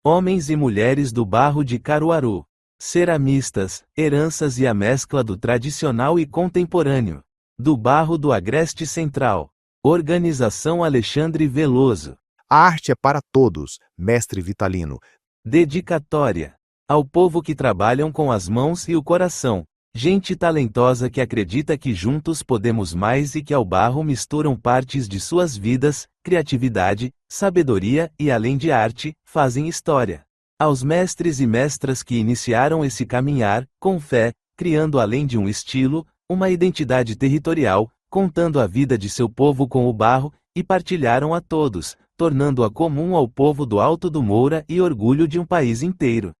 Homens e mulheres do barro de Caruaru. Ceramistas, heranças e a mescla do tradicional e contemporâneo. Do barro do Agreste Central. Organização Alexandre Veloso. A arte é para todos, mestre Vitalino. Dedicatória. Ao povo que trabalham com as mãos e o coração. Gente talentosa que acredita que juntos podemos mais e que ao barro misturam partes de suas vidas, criatividade, sabedoria e além de arte, fazem história. Aos mestres e mestras que iniciaram esse caminhar, com fé, criando além de um estilo, uma identidade territorial, contando a vida de seu povo com o barro, e partilharam a todos, tornando-a comum ao povo do Alto do Moura e orgulho de um país inteiro.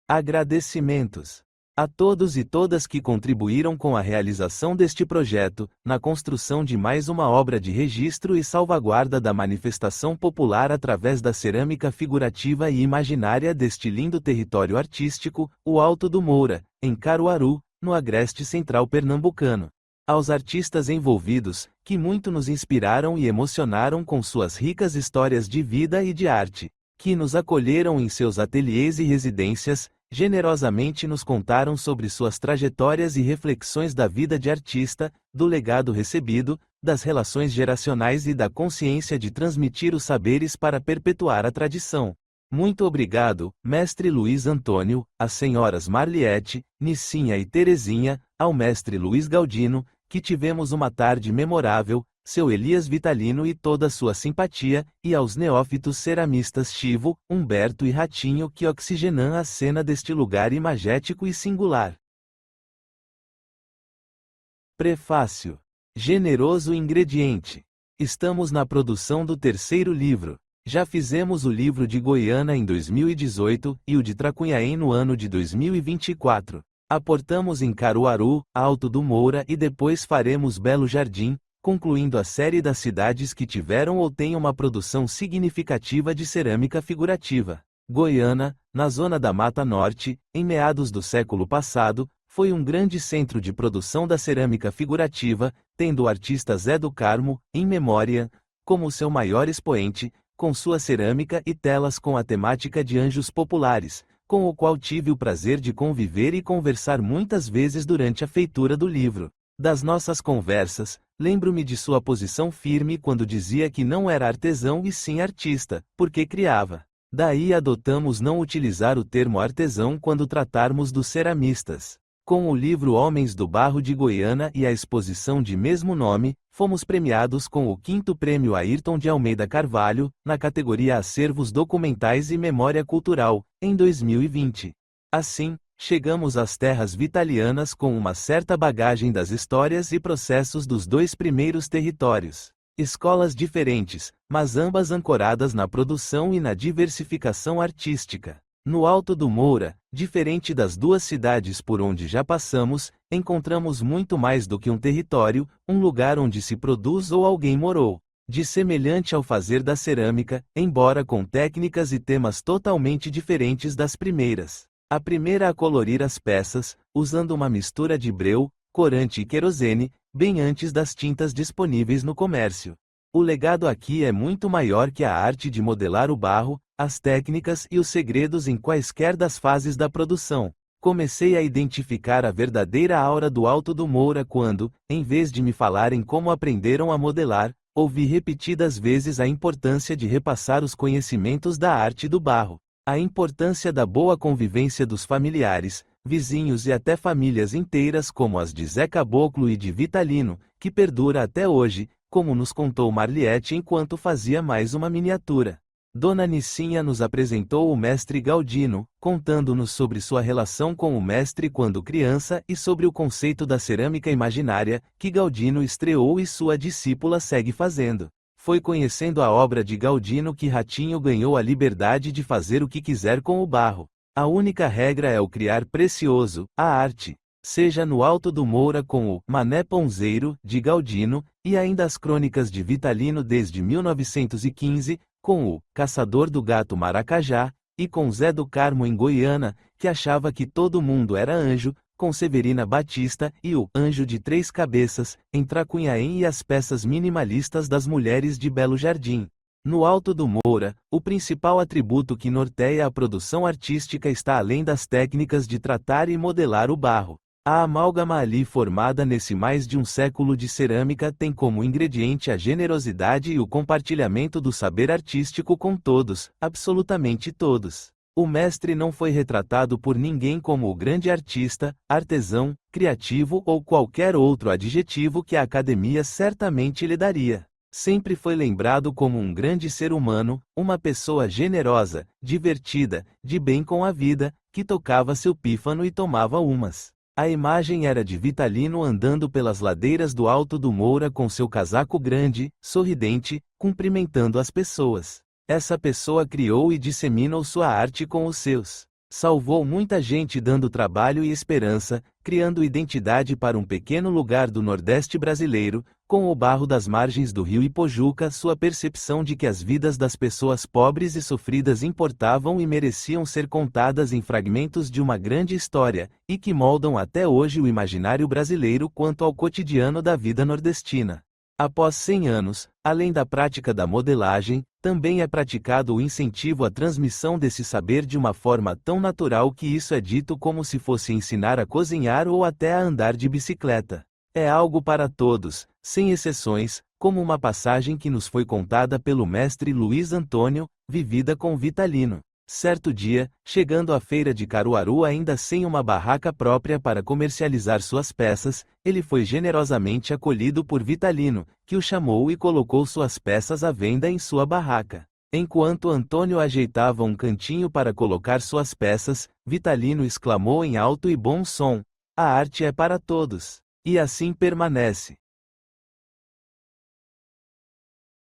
Agradecimentos a todos e todas que contribuíram com a realização deste projeto, na construção de mais uma obra de registro e salvaguarda da manifestação popular através da cerâmica figurativa e imaginária deste lindo território artístico, o Alto do Moura, em Caruaru, no Agreste Central pernambucano. Aos artistas envolvidos, que muito nos inspiraram e emocionaram com suas ricas histórias de vida e de arte, que nos acolheram em seus ateliês e residências, generosamente nos contaram sobre suas trajetórias e reflexões da vida de artista, do legado recebido, das relações geracionais e da consciência de transmitir os saberes para perpetuar a tradição. Muito obrigado, mestre Luiz Antônio, às senhoras Marliete, Nicinha e Terezinha, ao mestre Luiz Galdino, que tivemos uma tarde memorável, seu Elias Vitalino e toda sua simpatia, e aos neófitos ceramistas Chivo, Humberto e Ratinho que oxigenam a cena deste lugar imagético e singular. Prefácio. Generoso ingrediente. Estamos na produção do terceiro livro. Já fizemos o livro de Goiânia em 2018 e o de Tracunhaém no ano de 2024. Aportamos em Caruaru, Alto do Moura e depois faremos Belo Jardim, concluindo a série das cidades que tiveram ou têm uma produção significativa de cerâmica figurativa. Goiânia, na zona da Mata Norte, em meados do século passado, foi um grande centro de produção da cerâmica figurativa, tendo o artista Zé do Carmo, em memória, como seu maior expoente, com sua cerâmica e telas com a temática de anjos populares, com o qual tive o prazer de conviver e conversar muitas vezes durante a feitura do livro. Das nossas conversas, lembro-me de sua posição firme quando dizia que não era artesão e sim artista, porque criava. Daí adotamos não utilizar o termo artesão quando tratarmos dos ceramistas. Com o livro Homens do Barro de Goiânia e a exposição de mesmo nome, fomos premiados com o 5º Prêmio Ayrton de Almeida Carvalho, na categoria Acervos Documentais e Memória Cultural, em 2020. Assim, chegamos às terras vitalianas com uma certa bagagem das histórias e processos dos dois primeiros territórios. Escolas diferentes, mas ambas ancoradas na produção e na diversificação artística. No Alto do Moura, diferente das duas cidades por onde já passamos, encontramos muito mais do que um território, um lugar onde se produz ou alguém morou. De semelhante ao fazer da cerâmica, embora com técnicas e temas totalmente diferentes das primeiras. A primeira a colorir as peças, usando uma mistura de breu, corante e querosene, bem antes das tintas disponíveis no comércio. O legado aqui é muito maior que a arte de modelar o barro, as técnicas e os segredos em quaisquer das fases da produção. Comecei a identificar a verdadeira aura do Alto do Moura quando, em vez de me falarem como aprenderam a modelar, ouvi repetidas vezes a importância de repassar os conhecimentos da arte do barro. A importância da boa convivência dos familiares, vizinhos e até famílias inteiras como as de Zé Caboclo e de Vitalino, que perdura até hoje, como nos contou Marliete enquanto fazia mais uma miniatura. Dona Nicinha nos apresentou o mestre Galdino, contando-nos sobre sua relação com o mestre quando criança e sobre o conceito da cerâmica imaginária, que Galdino estreou e sua discípula segue fazendo. Foi conhecendo a obra de Galdino que Ratinho ganhou a liberdade de fazer o que quiser com o barro. A única regra é o criar precioso, a arte. Seja no Alto do Moura com o Mané Ponzeiro, de Galdino, e ainda as crônicas de Vitalino desde 1915, com o Caçador do Gato Maracajá, e com Zé do Carmo em Goiânia, que achava que todo mundo era anjo, com Severina Batista e o Anjo de Três Cabeças, em Tracunhaém e as peças minimalistas das mulheres de Belo Jardim. No Alto do Moura, o principal atributo que norteia a produção artística está além das técnicas de tratar e modelar o barro. A amálgama ali formada nesse mais de um século de cerâmica tem como ingrediente a generosidade e o compartilhamento do saber artístico com todos, absolutamente todos. O mestre não foi retratado por ninguém como o grande artista, artesão, criativo ou qualquer outro adjetivo que a academia certamente lhe daria. Sempre foi lembrado como um grande ser humano, uma pessoa generosa, divertida, de bem com a vida, que tocava seu pífano e tomava umas. A imagem era de Vitalino andando pelas ladeiras do Alto do Moura com seu casaco grande, sorridente, cumprimentando as pessoas. Essa pessoa criou e disseminou sua arte com os seus. Salvou muita gente dando trabalho e esperança, criando identidade para um pequeno lugar do Nordeste brasileiro, com o barro das margens do rio Ipojuca, sua percepção de que as vidas das pessoas pobres e sofridas importavam e mereciam ser contadas em fragmentos de uma grande história, e que moldam até hoje o imaginário brasileiro quanto ao cotidiano da vida nordestina. Após 100 anos, além da prática da modelagem, também é praticado o incentivo à transmissão desse saber de uma forma tão natural que isso é dito como se fosse ensinar a cozinhar ou até a andar de bicicleta. É algo para todos, sem exceções, como uma passagem que nos foi contada pelo mestre Luiz Antônio, vivida com Vitalino. Certo dia, chegando à feira de Caruaru ainda sem uma barraca própria para comercializar suas peças, ele foi generosamente acolhido por Vitalino, que o chamou e colocou suas peças à venda em sua barraca. Enquanto Antônio ajeitava um cantinho para colocar suas peças, Vitalino exclamou em alto e bom som: "A arte é para todos." E assim permanece.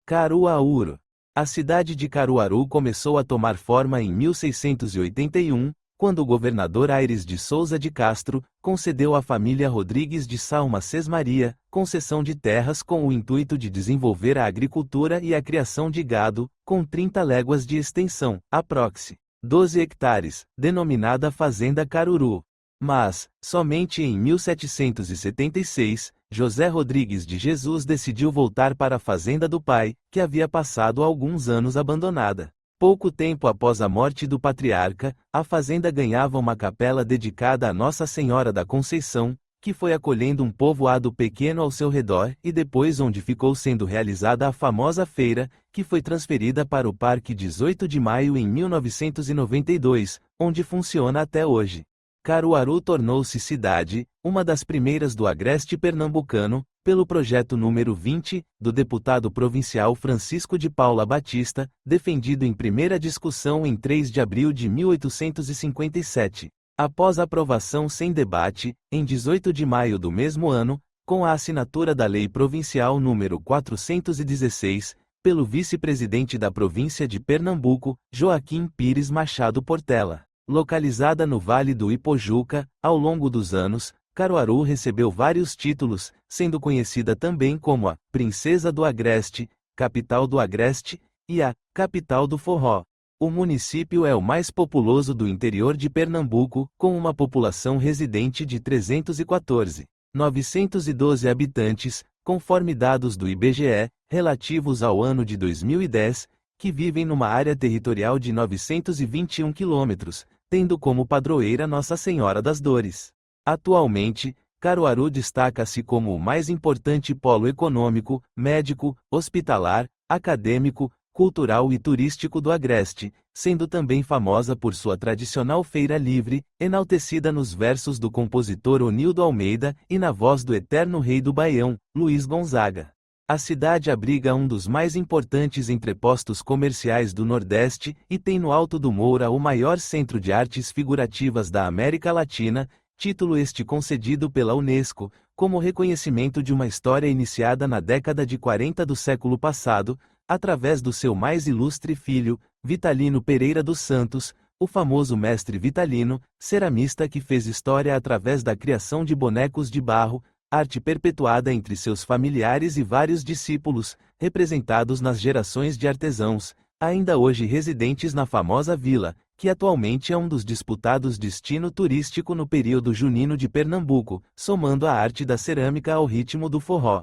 Caruaru. A cidade de Caruaru começou a tomar forma em 1681, quando o governador Aires de Souza de Castro concedeu à família Rodrigues de Salma Sesmaria concessão de terras com o intuito de desenvolver a agricultura e a criação de gado, com 30 léguas de extensão, aprox. 12 hectares, denominada Fazenda Caruru. Mas, somente em 1776, José Rodrigues de Jesus decidiu voltar para a fazenda do pai, que havia passado alguns anos abandonada. Pouco tempo após a morte do patriarca, a fazenda ganhava uma capela dedicada a Nossa Senhora da Conceição, que foi acolhendo um povoado pequeno ao seu redor e depois onde ficou sendo realizada a famosa feira, que foi transferida para o Parque 18 de Maio em 1992, onde funciona até hoje. Caruaru tornou-se cidade, uma das primeiras do agreste pernambucano, pelo projeto número 20, do deputado provincial Francisco de Paula Batista, defendido em primeira discussão em 3 de abril de 1857. Após aprovação sem debate, em 18 de maio do mesmo ano, com a assinatura da Lei Provincial número 416, pelo vice-presidente da província de Pernambuco, Joaquim Pires Machado Portela. Localizada no Vale do Ipojuca, ao longo dos anos, Caruaru recebeu vários títulos, sendo conhecida também como a Princesa do Agreste, Capital do Agreste, e a Capital do Forró. O município é o mais populoso do interior de Pernambuco, com uma população residente de 314.912 habitantes, conforme dados do IBGE, relativos ao ano de 2010, que vivem numa área territorial de 921 quilômetros, tendo como padroeira Nossa Senhora das Dores. Atualmente, Caruaru destaca-se como o mais importante polo econômico, médico, hospitalar, acadêmico, cultural e turístico do Agreste, sendo também famosa por sua tradicional feira livre, enaltecida nos versos do compositor Onildo Almeida e na voz do eterno rei do Baião, Luiz Gonzaga. A cidade abriga um dos mais importantes entrepostos comerciais do Nordeste e tem no Alto do Moura o maior centro de artes figurativas da América Latina, título este concedido pela Unesco, como reconhecimento de uma história iniciada na década de 40 do século passado, através do seu mais ilustre filho, Vitalino Pereira dos Santos, o famoso mestre Vitalino, ceramista que fez história através da criação de bonecos de barro, arte perpetuada entre seus familiares e vários discípulos, representados nas gerações de artesãos, ainda hoje residentes na famosa vila, que atualmente é um dos disputados destino turístico no período junino de Pernambuco, somando a arte da cerâmica ao ritmo do forró.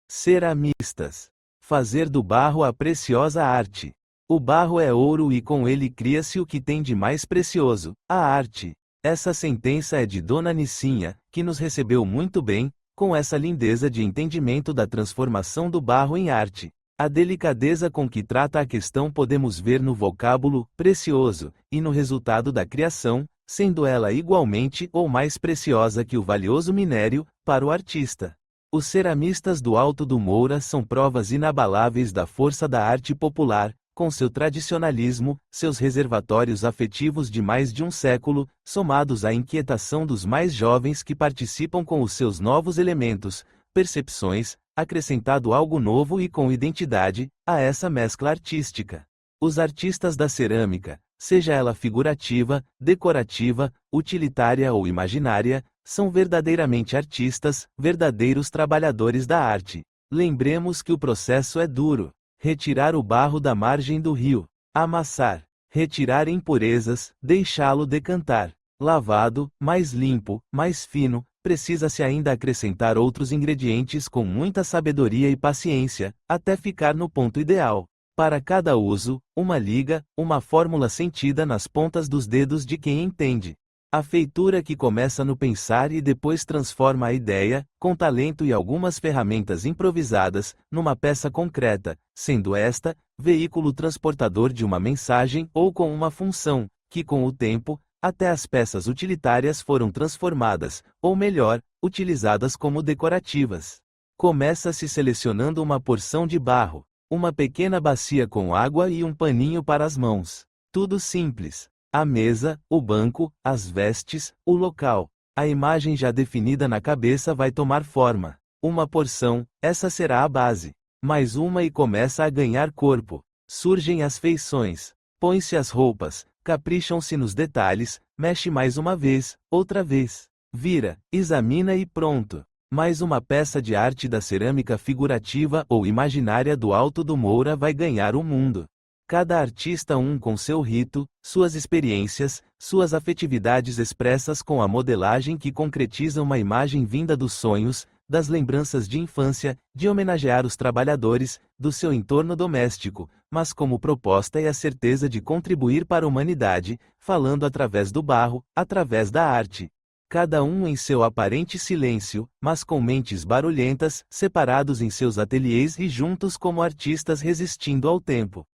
Ceramistas. Fazer do barro a preciosa arte. O barro é ouro e com ele cria-se o que tem de mais precioso, a arte. Essa sentença é de Dona Nicinha, que nos recebeu muito bem, com essa lindeza de entendimento da transformação do barro em arte. A delicadeza com que trata a questão podemos ver no vocábulo precioso e no resultado da criação, sendo ela igualmente ou mais preciosa que o valioso minério para o artista. Os ceramistas do Alto do Moura são provas inabaláveis da força da arte popular, com seu tradicionalismo, seus reservatórios afetivos de mais de um século, somados à inquietação dos mais jovens que participam com os seus novos elementos, percepções, acrescentado algo novo e com identidade, a essa mescla artística. Os artistas da cerâmica, seja ela figurativa, decorativa, utilitária ou imaginária, são verdadeiramente artistas, verdadeiros trabalhadores da arte. Lembremos que o processo é duro. Retirar o barro da margem do rio, amassar, retirar impurezas, deixá-lo decantar, lavado, mais limpo, mais fino, precisa-se ainda acrescentar outros ingredientes com muita sabedoria e paciência, até ficar no ponto ideal. Para cada uso, uma liga, uma fórmula sentida nas pontas dos dedos de quem entende. A feitura que começa no pensar e depois transforma a ideia, com talento e algumas ferramentas improvisadas, numa peça concreta, sendo esta, veículo transportador de uma mensagem ou com uma função, que com o tempo, até as peças utilitárias foram transformadas, ou melhor, utilizadas como decorativas. Começa-se selecionando uma porção de barro, uma pequena bacia com água e um paninho para as mãos. Tudo simples. A mesa, o banco, as vestes, o local. A imagem já definida na cabeça vai tomar forma. Uma porção, essa será a base. Mais uma e começa a ganhar corpo. Surgem as feições. Põe-se as roupas, capricham-se nos detalhes, mexe mais uma vez, outra vez. Vira, examina e pronto. Mais uma peça de arte da cerâmica figurativa ou imaginária do Alto do Moura vai ganhar o mundo. Cada artista com seu rito, suas experiências, suas afetividades expressas com a modelagem que concretiza uma imagem vinda dos sonhos, das lembranças de infância, de homenagear os trabalhadores, do seu entorno doméstico, mas como proposta e a certeza de contribuir para a humanidade, falando através do barro, através da arte. Cada em seu aparente silêncio, mas com mentes barulhentas, separados em seus ateliês e juntos como artistas resistindo ao tempo.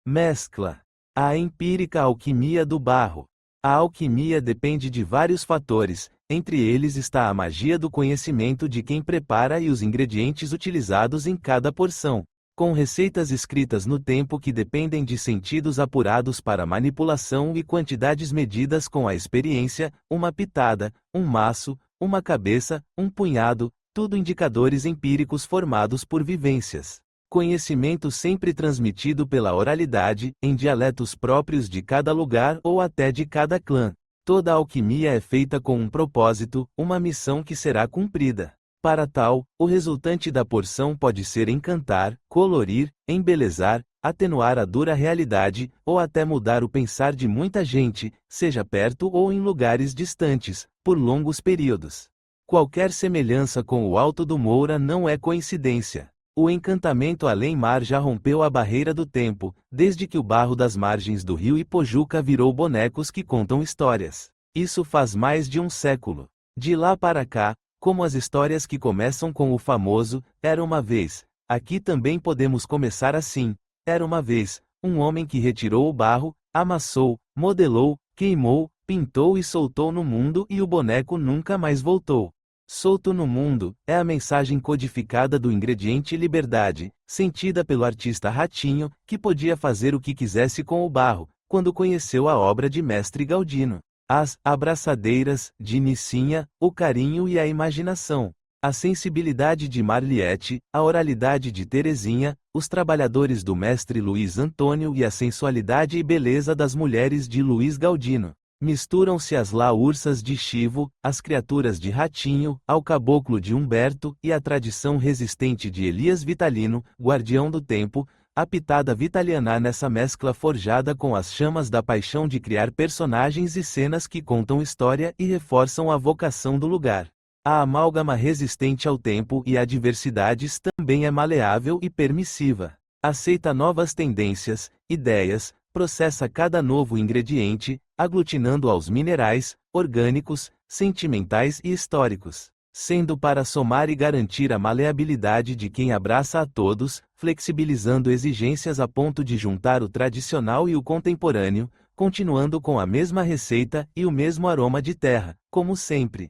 Mescla. A empírica alquimia do barro. A alquimia depende de vários fatores, entre eles está a magia do conhecimento de quem prepara e os ingredientes utilizados em cada porção, com receitas escritas no tempo que dependem de sentidos apurados para manipulação e quantidades medidas com a experiência, uma pitada, um maço, uma cabeça, um punhado, tudo indicadores empíricos formados por vivências. Conhecimento sempre transmitido pela oralidade, em dialetos próprios de cada lugar ou até de cada clã. Toda alquimia é feita com um propósito, uma missão que será cumprida. Para tal, o resultante da porção pode ser encantar, colorir, embelezar, atenuar a dura realidade, ou até mudar o pensar de muita gente, seja perto ou em lugares distantes, por longos períodos. Qualquer semelhança com o Alto do Moura não é coincidência. O encantamento além-mar já rompeu a barreira do tempo, desde que o barro das margens do rio Ipojuca virou bonecos que contam histórias. Isso faz mais de um século. De lá para cá, como as histórias que começam com o famoso, era uma vez, aqui também podemos começar assim, era uma vez, um homem que retirou o barro, amassou, modelou, queimou, pintou e soltou no mundo e o boneco nunca mais voltou. Solto no mundo, é a mensagem codificada do ingrediente liberdade, sentida pelo artista Ratinho, que podia fazer o que quisesse com o barro, quando conheceu a obra de Mestre Galdino. As abraçadeiras, de Nicinha, o carinho e a imaginação. A sensibilidade de Marliette, a oralidade de Terezinha, os trabalhadores do mestre Luiz Antônio e a sensualidade e beleza das mulheres de Luiz Galdino. Misturam-se as ursas de Chivo, as criaturas de Ratinho, ao caboclo de Humberto e a tradição resistente de Elias Vitalino, guardião do tempo, a pitada vitaliana nessa mescla forjada com as chamas da paixão de criar personagens e cenas que contam história e reforçam a vocação do lugar. A amálgama resistente ao tempo e adversidades também é maleável e permissiva. Aceita novas tendências, ideias, processa cada novo ingrediente, aglutinando aos minerais, orgânicos, sentimentais e históricos, sendo para somar e garantir a maleabilidade de quem abraça a todos, flexibilizando exigências a ponto de juntar o tradicional e o contemporâneo, continuando com a mesma receita e o mesmo aroma de terra, como sempre.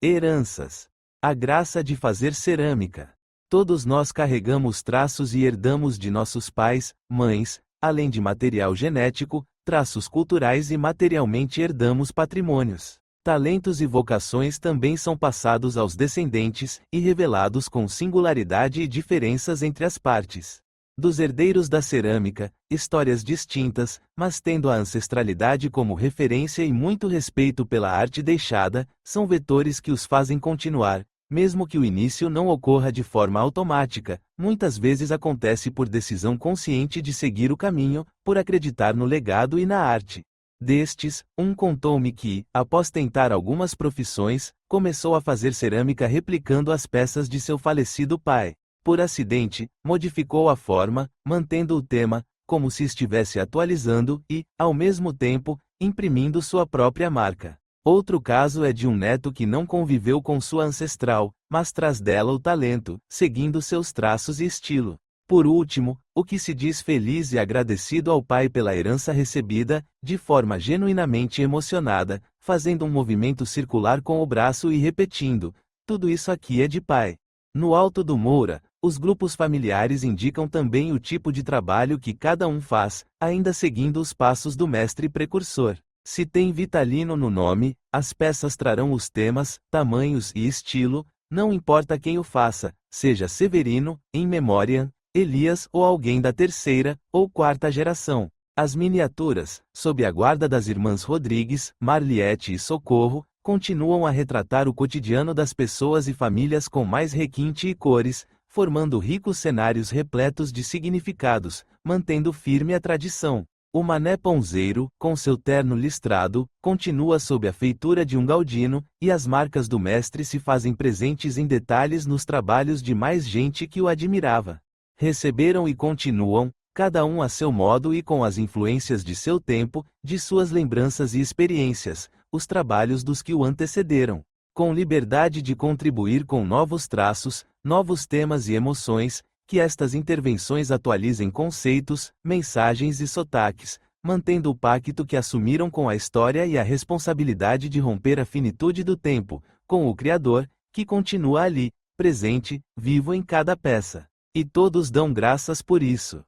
Heranças. A graça de fazer cerâmica. Todos nós carregamos traços e herdamos de nossos pais, mães, além de material genético, traços culturais e materialmente herdamos patrimônios. Talentos e vocações também são passados aos descendentes e revelados com singularidade e diferenças entre as partes. Dos herdeiros da cerâmica, histórias distintas, mas tendo a ancestralidade como referência e muito respeito pela arte deixada, são vetores que os fazem continuar, mesmo que o início não ocorra de forma automática, muitas vezes acontece por decisão consciente de seguir o caminho, por acreditar no legado e na arte. Destes, um contou-me que, após tentar algumas profissões, começou a fazer cerâmica replicando as peças de seu falecido pai. Por acidente, modificou a forma, mantendo o tema, como se estivesse atualizando e, ao mesmo tempo, imprimindo sua própria marca. Outro caso é de um neto que não conviveu com sua ancestral, mas traz dela o talento, seguindo seus traços e estilo. Por último, o que se diz feliz e agradecido ao pai pela herança recebida, de forma genuinamente emocionada, fazendo um movimento circular com o braço e repetindo: "Tudo isso aqui é de pai." No Alto do Moura, os grupos familiares indicam também o tipo de trabalho que cada um faz, ainda seguindo os passos do mestre precursor. Se tem Vitalino no nome, as peças trarão os temas, tamanhos e estilo, não importa quem o faça, seja Severino, in memoriam, Elias ou alguém da terceira ou quarta geração. As miniaturas, sob a guarda das irmãs Rodrigues, Marliette e Socorro, continuam a retratar o cotidiano das pessoas e famílias com mais requinte e cores, formando ricos cenários repletos de significados, mantendo firme a tradição. O Mané Ponzeiro, com seu terno listrado, continua sob a feitura de um Galdino, e as marcas do mestre se fazem presentes em detalhes nos trabalhos de mais gente que o admirava. Receberam e continuam, cada um a seu modo e com as influências de seu tempo, de suas lembranças e experiências, os trabalhos dos que o antecederam, com liberdade de contribuir com novos traços, novos temas e emoções, que estas intervenções atualizem conceitos, mensagens e sotaques, mantendo o pacto que assumiram com a história e a responsabilidade de romper a finitude do tempo, com o Criador, que continua ali, presente, vivo em cada peça. E todos dão graças por isso.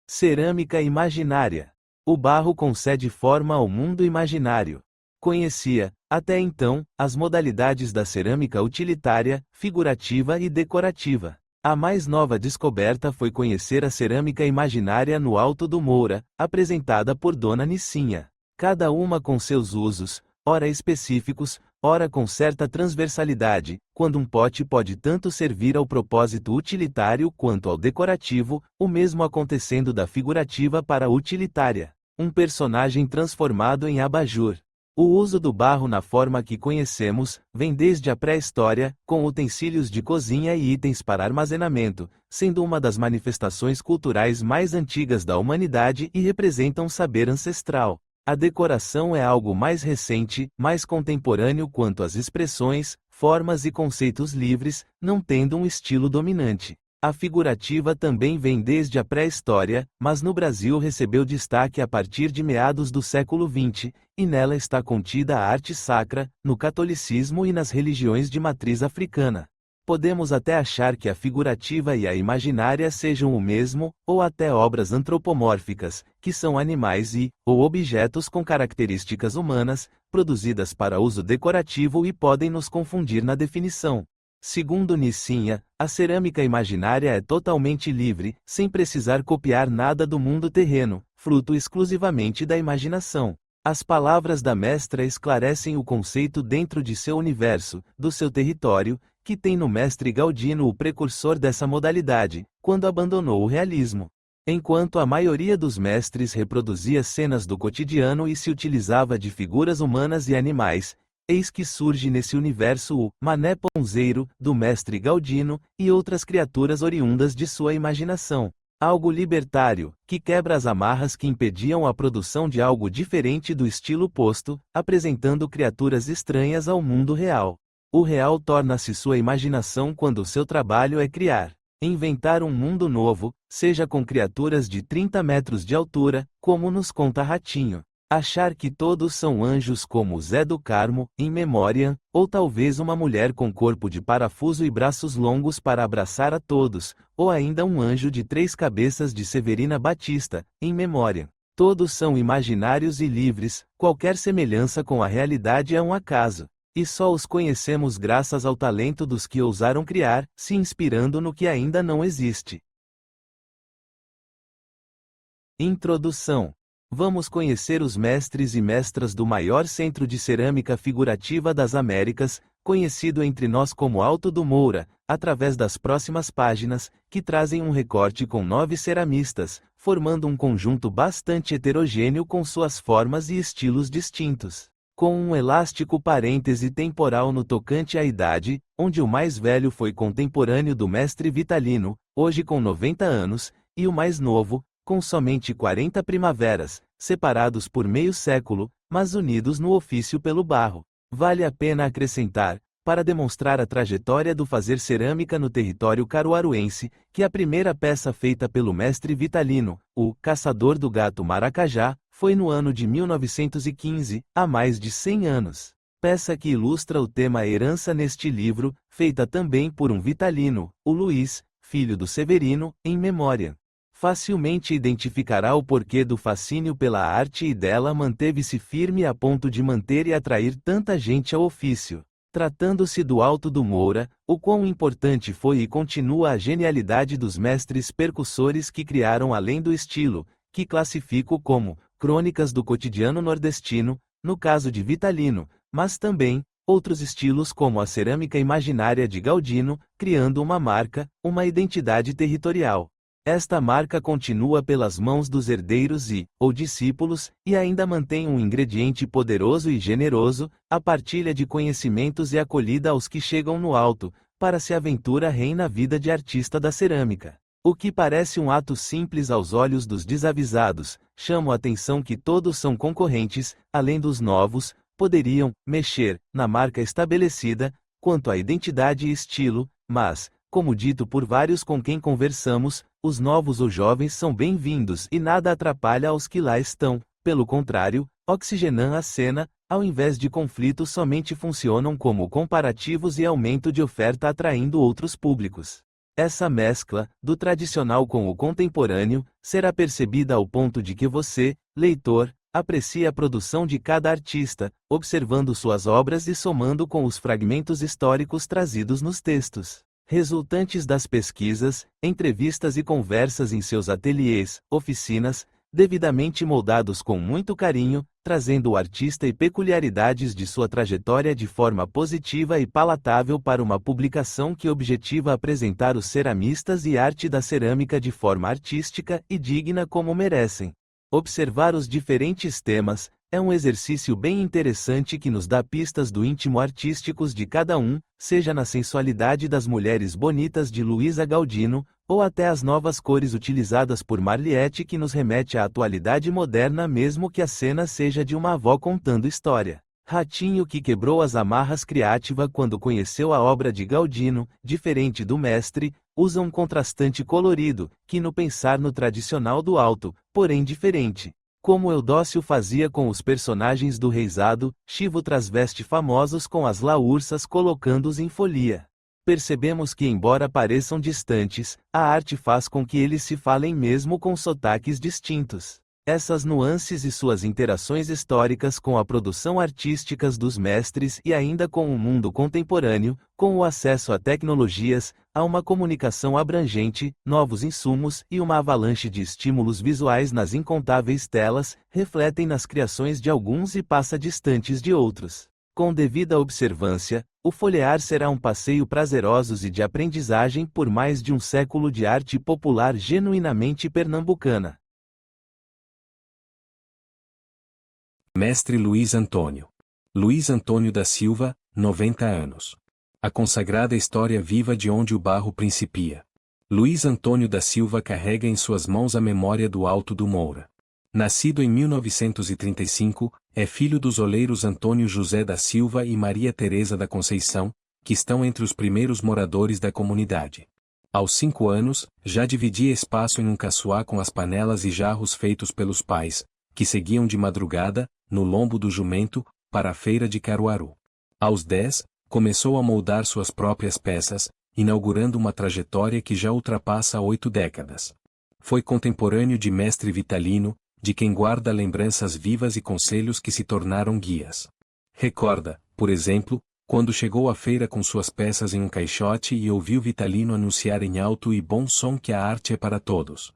Cerâmica imaginária. O barro concede forma ao mundo imaginário. Conhecia, até então, as modalidades da cerâmica utilitária, figurativa e decorativa. A mais nova descoberta foi conhecer a cerâmica imaginária no Alto do Moura, apresentada por Dona Nicinha. Cada uma com seus usos, ora específicos, ora com certa transversalidade, quando um pote pode tanto servir ao propósito utilitário quanto ao decorativo, o mesmo acontecendo da figurativa para a utilitária. Um personagem transformado em abajur. O uso do barro na forma que conhecemos, vem desde a pré-história, com utensílios de cozinha e itens para armazenamento, sendo uma das manifestações culturais mais antigas da humanidade e representa um saber ancestral. A decoração é algo mais recente, mais contemporâneo quanto às expressões, formas e conceitos livres, não tendo um estilo dominante. A figurativa também vem desde a pré-história, mas no Brasil recebeu destaque a partir de meados do século XX, e nela está contida a arte sacra, no catolicismo e nas religiões de matriz africana. Podemos até achar que a figurativa e a imaginária sejam o mesmo, ou até obras antropomórficas, que são animais ou objetos com características humanas, produzidas para uso decorativo e podem nos confundir na definição. Segundo Nicinha, a cerâmica imaginária é totalmente livre, sem precisar copiar nada do mundo terreno, fruto exclusivamente da imaginação. As palavras da mestra esclarecem o conceito dentro de seu universo, do seu território, que tem no mestre Galdino o precursor dessa modalidade, quando abandonou o realismo. Enquanto a maioria dos mestres reproduzia cenas do cotidiano e se utilizava de figuras humanas e animais, eis que surge nesse universo o Mané Ponzeiro, do mestre Galdino, e outras criaturas oriundas de sua imaginação. Algo libertário, que quebra as amarras que impediam a produção de algo diferente do estilo posto, apresentando criaturas estranhas ao mundo real. O real torna-se sua imaginação quando seu trabalho é criar. Inventar um mundo novo, seja com criaturas de 30 metros de altura, como nos conta Ratinho. Achar que todos são anjos como Zé do Carmo, em Memória, ou talvez uma mulher com corpo de parafuso e braços longos para abraçar a todos, ou ainda um anjo de 3 cabeças de Severina Batista, em Memória. Todos são imaginários e livres, qualquer semelhança com a realidade é um acaso. E só os conhecemos graças ao talento dos que ousaram criar, se inspirando no que ainda não existe. Introdução. Vamos conhecer os mestres e mestras do maior centro de cerâmica figurativa das Américas, conhecido entre nós como Alto do Moura, através das próximas páginas, que trazem um recorte com 9 ceramistas, formando um conjunto bastante heterogêneo com suas formas e estilos distintos. Com um elástico parêntese temporal no tocante à idade, onde o mais velho foi contemporâneo do mestre Vitalino, hoje com 90 anos, e o mais novo, com somente 40 primaveras, separados por meio século, mas unidos no ofício pelo barro. Vale a pena acrescentar, para demonstrar a trajetória do fazer cerâmica no território caruaruense, que a primeira peça feita pelo mestre Vitalino, o Caçador do Gato Maracajá, foi no ano de 1915, há mais de 100 anos. Peça que ilustra o tema herança neste livro, feita também por um Vitalino, o Luiz, filho do Severino, em Memória. Facilmente identificará o porquê do fascínio pela arte e dela manteve-se firme a ponto de manter e atrair tanta gente ao ofício. Tratando-se do Alto do Moura, o quão importante foi e continua a genialidade dos mestres percussores que criaram além do estilo, que classifico como crônicas do cotidiano nordestino, no caso de Vitalino, mas também outros estilos como a cerâmica imaginária de Galdino, criando uma marca, uma identidade territorial. Esta marca continua pelas mãos dos herdeiros ou discípulos, e ainda mantém um ingrediente poderoso e generoso, a partilha de conhecimentos e acolhida aos que chegam no alto, para se aventura reina a vida de artista da cerâmica. O que parece um ato simples aos olhos dos desavisados, chama a atenção que todos são concorrentes, além dos novos, poderiam mexer na marca estabelecida, quanto à identidade e estilo, mas, como dito por vários com quem conversamos, os novos ou jovens são bem-vindos e nada atrapalha aos que lá estão, pelo contrário, oxigenam a cena, ao invés de conflitos somente funcionam como comparativos e aumento de oferta atraindo outros públicos. Essa mescla, do tradicional com o contemporâneo, será percebida ao ponto de que você, leitor, aprecie a produção de cada artista, observando suas obras e somando com os fragmentos históricos trazidos nos textos resultantes das pesquisas, entrevistas e conversas em seus ateliês, oficinas, devidamente moldados com muito carinho, trazendo o artista e peculiaridades de sua trajetória de forma positiva e palatável para uma publicação que objetiva apresentar os ceramistas e arte da cerâmica de forma artística e digna como merecem. Observar os diferentes temas é um exercício bem interessante que nos dá pistas do íntimo artísticos de cada um, seja na sensualidade das mulheres bonitas de Luísa Galdino, ou até as novas cores utilizadas por Marliette que nos remete à atualidade moderna mesmo que a cena seja de uma avó contando história. Ratinho que quebrou as amarras criativa quando conheceu a obra de Galdino, diferente do mestre, usa um contrastante colorido, que no pensar no tradicional do alto, porém diferente. Como Eudócio fazia com os personagens do Reisado, Chivo transveste famosos com as laúrsas colocando-os em folia. Percebemos que embora pareçam distantes, a arte faz com que eles se falem mesmo com sotaques distintos. Essas nuances e suas interações históricas com a produção artística dos mestres e ainda com o mundo contemporâneo, com o acesso a tecnologias, a uma comunicação abrangente, novos insumos e uma avalanche de estímulos visuais nas incontáveis telas, refletem nas criações de alguns e passa distantes de outros. Com devida observância, o folhear será um passeio prazerosos e de aprendizagem por mais de um século de arte popular genuinamente pernambucana. Mestre Luiz Antônio. Luiz Antônio da Silva, 90 anos. A consagrada história viva de onde o barro principia. Luiz Antônio da Silva carrega em suas mãos a memória do Alto do Moura. Nascido em 1935, é filho dos oleiros Antônio José da Silva e Maria Teresa da Conceição, que estão entre os primeiros moradores da comunidade. Aos 5 anos, já dividia espaço em um caçoar com as panelas e jarros feitos pelos pais, que seguiam de madrugada, no lombo do jumento, para a feira de Caruaru. Aos 10, começou a moldar suas próprias peças, inaugurando uma trajetória que já ultrapassa 8 décadas. Foi contemporâneo de Mestre Vitalino, de quem guarda lembranças vivas e conselhos que se tornaram guias. Recorda, por exemplo, quando chegou à feira com suas peças em um caixote e ouviu Vitalino anunciar em alto e bom som que a arte é para todos.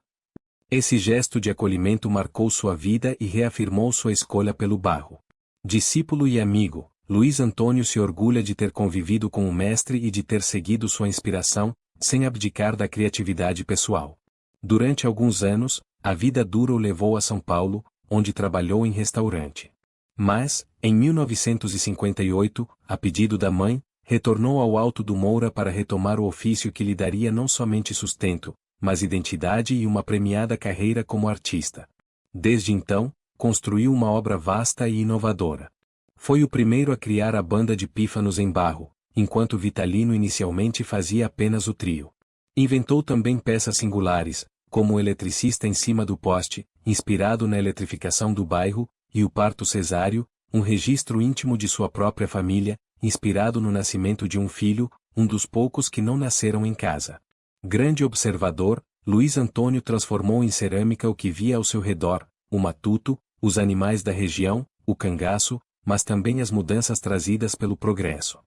Esse gesto de acolhimento marcou sua vida e reafirmou sua escolha pelo barro. Discípulo e amigo, Luiz Antônio se orgulha de ter convivido com o mestre e de ter seguido sua inspiração, sem abdicar da criatividade pessoal. Durante alguns anos, a vida dura o levou a São Paulo, onde trabalhou em restaurante. Mas, em 1958, a pedido da mãe, retornou ao Alto do Moura para retomar o ofício que lhe daria não somente sustento, mas identidade e uma premiada carreira como artista. Desde então, construiu uma obra vasta e inovadora. Foi o primeiro a criar a banda de pífanos em barro, enquanto Vitalino inicialmente fazia apenas o trio. Inventou também peças singulares, como o eletricista em cima do poste, inspirado na eletrificação do bairro, e o parto cesáreo, um registro íntimo de sua própria família, inspirado no nascimento de um filho, um dos poucos que não nasceram em casa. Grande observador, Luiz Antônio transformou em cerâmica o que via ao seu redor, o matuto, os animais da região, o cangaço, mas também as mudanças trazidas pelo progresso.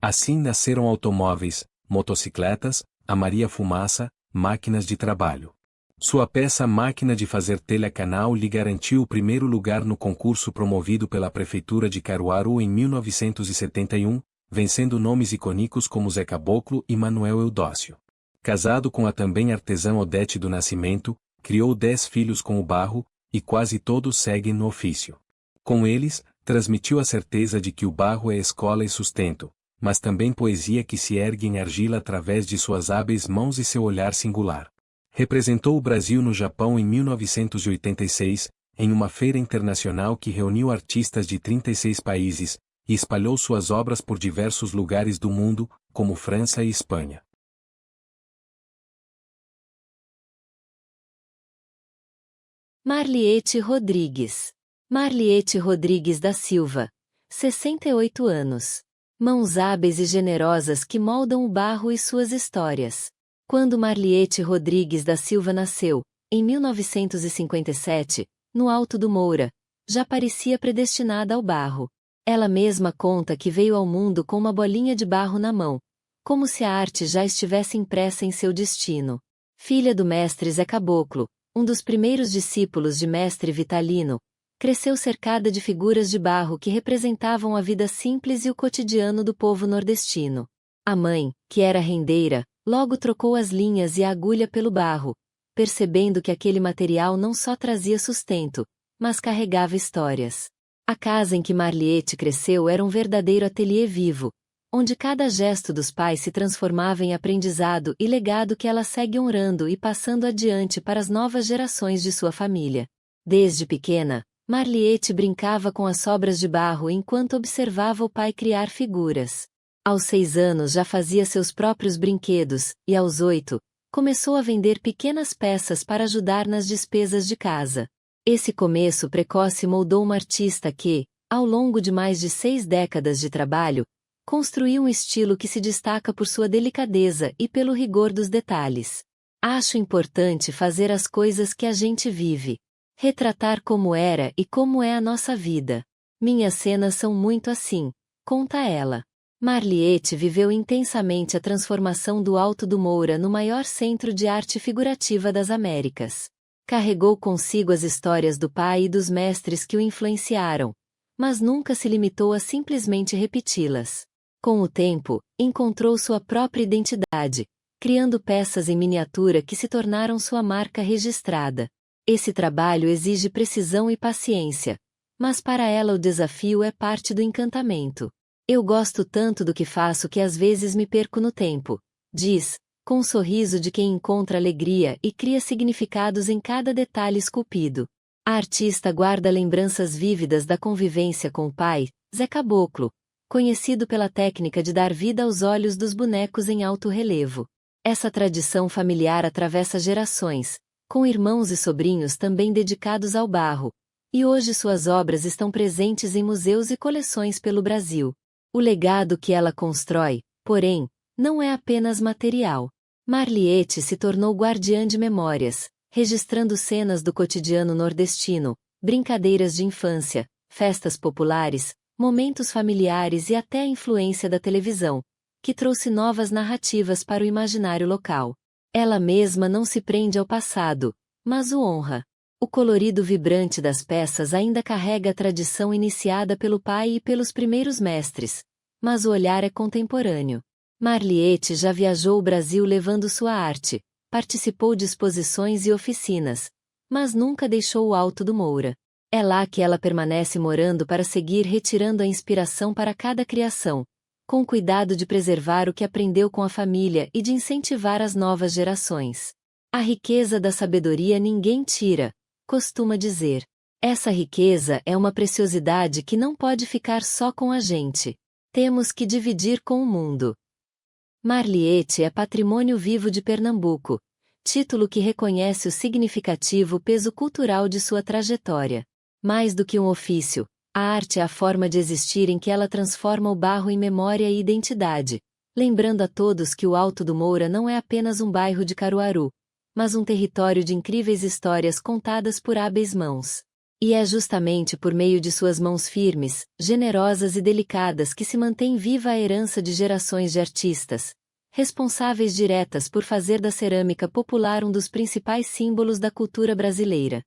Assim nasceram automóveis, motocicletas, a Maria Fumaça, máquinas de trabalho. Sua peça Máquina de Fazer Telha Canal lhe garantiu o primeiro lugar no concurso promovido pela Prefeitura de Caruaru em 1971, vencendo nomes icônicos como Zé Caboclo e Manuel Eudócio. Casado com a também artesã Odete do Nascimento, criou 10 filhos com o barro, e quase todos seguem no ofício. Com eles, transmitiu a certeza de que o barro é escola e sustento, mas também poesia que se ergue em argila através de suas hábeis mãos e seu olhar singular. Representou o Brasil no Japão em 1986, em uma feira internacional que reuniu artistas de 36 países, e espalhou suas obras por diversos lugares do mundo, como França e Espanha. Marliete Rodrigues. Marliete Rodrigues da Silva, 68 anos. Mãos hábeis e generosas que moldam o barro e suas histórias. Quando Marliete Rodrigues da Silva nasceu, em 1957, no Alto do Moura, já parecia predestinada ao barro. Ela mesma conta que veio ao mundo com uma bolinha de barro na mão, como se a arte já estivesse impressa em seu destino. Filha do mestre Zé Caboclo, um dos primeiros discípulos de mestre Vitalino, cresceu cercada de figuras de barro que representavam a vida simples e o cotidiano do povo nordestino. A mãe, que era rendeira, logo trocou as linhas e a agulha pelo barro, percebendo que aquele material não só trazia sustento, mas carregava histórias. A casa em que Marliete cresceu era um verdadeiro ateliê vivo, onde cada gesto dos pais se transformava em aprendizado e legado que ela segue honrando e passando adiante para as novas gerações de sua família. Desde pequena, Marliete brincava com as sobras de barro enquanto observava o pai criar figuras. Aos 6 anos já fazia seus próprios brinquedos, e aos 8, começou a vender pequenas peças para ajudar nas despesas de casa. Esse começo precoce moldou uma artista que, ao longo de mais de 6 décadas de trabalho, construiu um estilo que se destaca por sua delicadeza e pelo rigor dos detalhes. Acho importante fazer as coisas que a gente vive. Retratar como era e como é a nossa vida. Minhas cenas são muito assim, conta ela. Marliete viveu intensamente a transformação do Alto do Moura no maior centro de arte figurativa das Américas. Carregou consigo as histórias do pai e dos mestres que o influenciaram, mas nunca se limitou a simplesmente repeti-las. Com o tempo, encontrou sua própria identidade, criando peças em miniatura que se tornaram sua marca registrada. Esse trabalho exige precisão e paciência, mas para ela o desafio é parte do encantamento. Eu gosto tanto do que faço que às vezes me perco no tempo, diz, com um sorriso de quem encontra alegria e cria significados em cada detalhe esculpido. A artista guarda lembranças vívidas da convivência com o pai, Zé Caboclo, conhecido pela técnica de dar vida aos olhos dos bonecos em alto relevo. Essa tradição familiar atravessa gerações, com irmãos e sobrinhos também dedicados ao barro, e hoje suas obras estão presentes em museus e coleções pelo Brasil. O legado que ela constrói, porém, não é apenas material. Marliette se tornou guardiã de memórias, registrando cenas do cotidiano nordestino, brincadeiras de infância, festas populares, momentos familiares e até a influência da televisão, que trouxe novas narrativas para o imaginário local. Ela mesma não se prende ao passado, mas o honra. O colorido vibrante das peças ainda carrega a tradição iniciada pelo pai e pelos primeiros mestres, mas o olhar é contemporâneo. Marliette já viajou o Brasil levando sua arte, participou de exposições e oficinas, mas nunca deixou o Alto do Moura. É lá que ela permanece morando para seguir retirando a inspiração para cada criação, com cuidado de preservar o que aprendeu com a família e de incentivar as novas gerações. A riqueza da sabedoria ninguém tira, costuma dizer. Essa riqueza é uma preciosidade que não pode ficar só com a gente. Temos que dividir com o mundo. Marliette é patrimônio vivo de Pernambuco, título que reconhece o significativo peso cultural de sua trajetória. Mais do que um ofício, a arte é a forma de existir em que ela transforma o barro em memória e identidade, lembrando a todos que o Alto do Moura não é apenas um bairro de Caruaru, mas um território de incríveis histórias contadas por hábeis mãos. E é justamente por meio de suas mãos firmes, generosas e delicadas que se mantém viva a herança de gerações de artistas, responsáveis diretas por fazer da cerâmica popular um dos principais símbolos da cultura brasileira.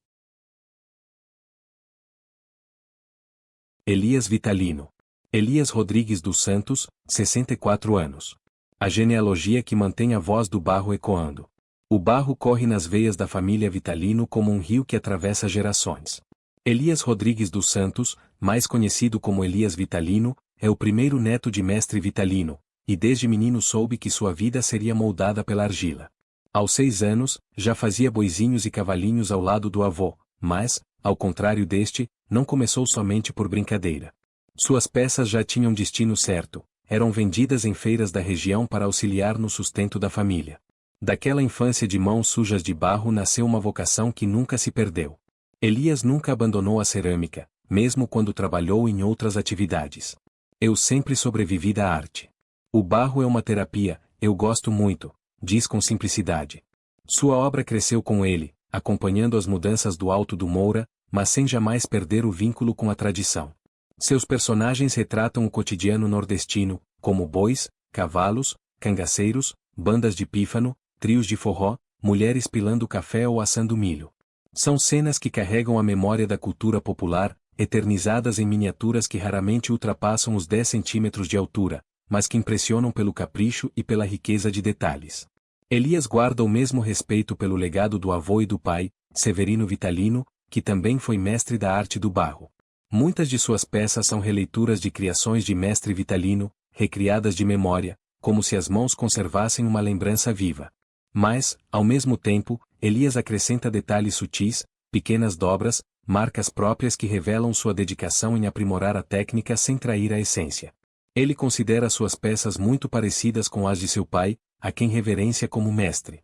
Elias Vitalino. Elias Rodrigues dos Santos, 64 anos. A genealogia que mantém a voz do barro ecoando. O barro corre nas veias da família Vitalino como um rio que atravessa gerações. Elias Rodrigues dos Santos, mais conhecido como Elias Vitalino, é o primeiro neto de mestre Vitalino, e desde menino soube que sua vida seria moldada pela argila. Aos 6 anos, já fazia boizinhos e cavalinhos ao lado do avô, mas, ao contrário deste, não começou somente por brincadeira. Suas peças já tinham destino certo, eram vendidas em feiras da região para auxiliar no sustento da família. Daquela infância de mãos sujas de barro nasceu uma vocação que nunca se perdeu. Elias nunca abandonou a cerâmica, mesmo quando trabalhou em outras atividades. Eu sempre sobrevivi da arte. O barro é uma terapia, eu gosto muito, diz com simplicidade. Sua obra cresceu com ele, acompanhando as mudanças do Alto do Moura, mas sem jamais perder o vínculo com a tradição. Seus personagens retratam o cotidiano nordestino, como bois, cavalos, cangaceiros, bandas de pífano, trios de forró, mulheres pilando café ou assando milho. São cenas que carregam a memória da cultura popular, eternizadas em miniaturas que raramente ultrapassam os 10 centímetros de altura, mas que impressionam pelo capricho e pela riqueza de detalhes. Elias guarda o mesmo respeito pelo legado do avô e do pai, Severino Vitalino, que também foi mestre da arte do barro. Muitas de suas peças são releituras de criações de mestre Vitalino, recriadas de memória, como se as mãos conservassem uma lembrança viva. Mas, ao mesmo tempo, Elias acrescenta detalhes sutis, pequenas dobras, marcas próprias que revelam sua dedicação em aprimorar a técnica sem trair a essência. Ele considera suas peças muito parecidas com as de seu pai, a quem reverencia como mestre.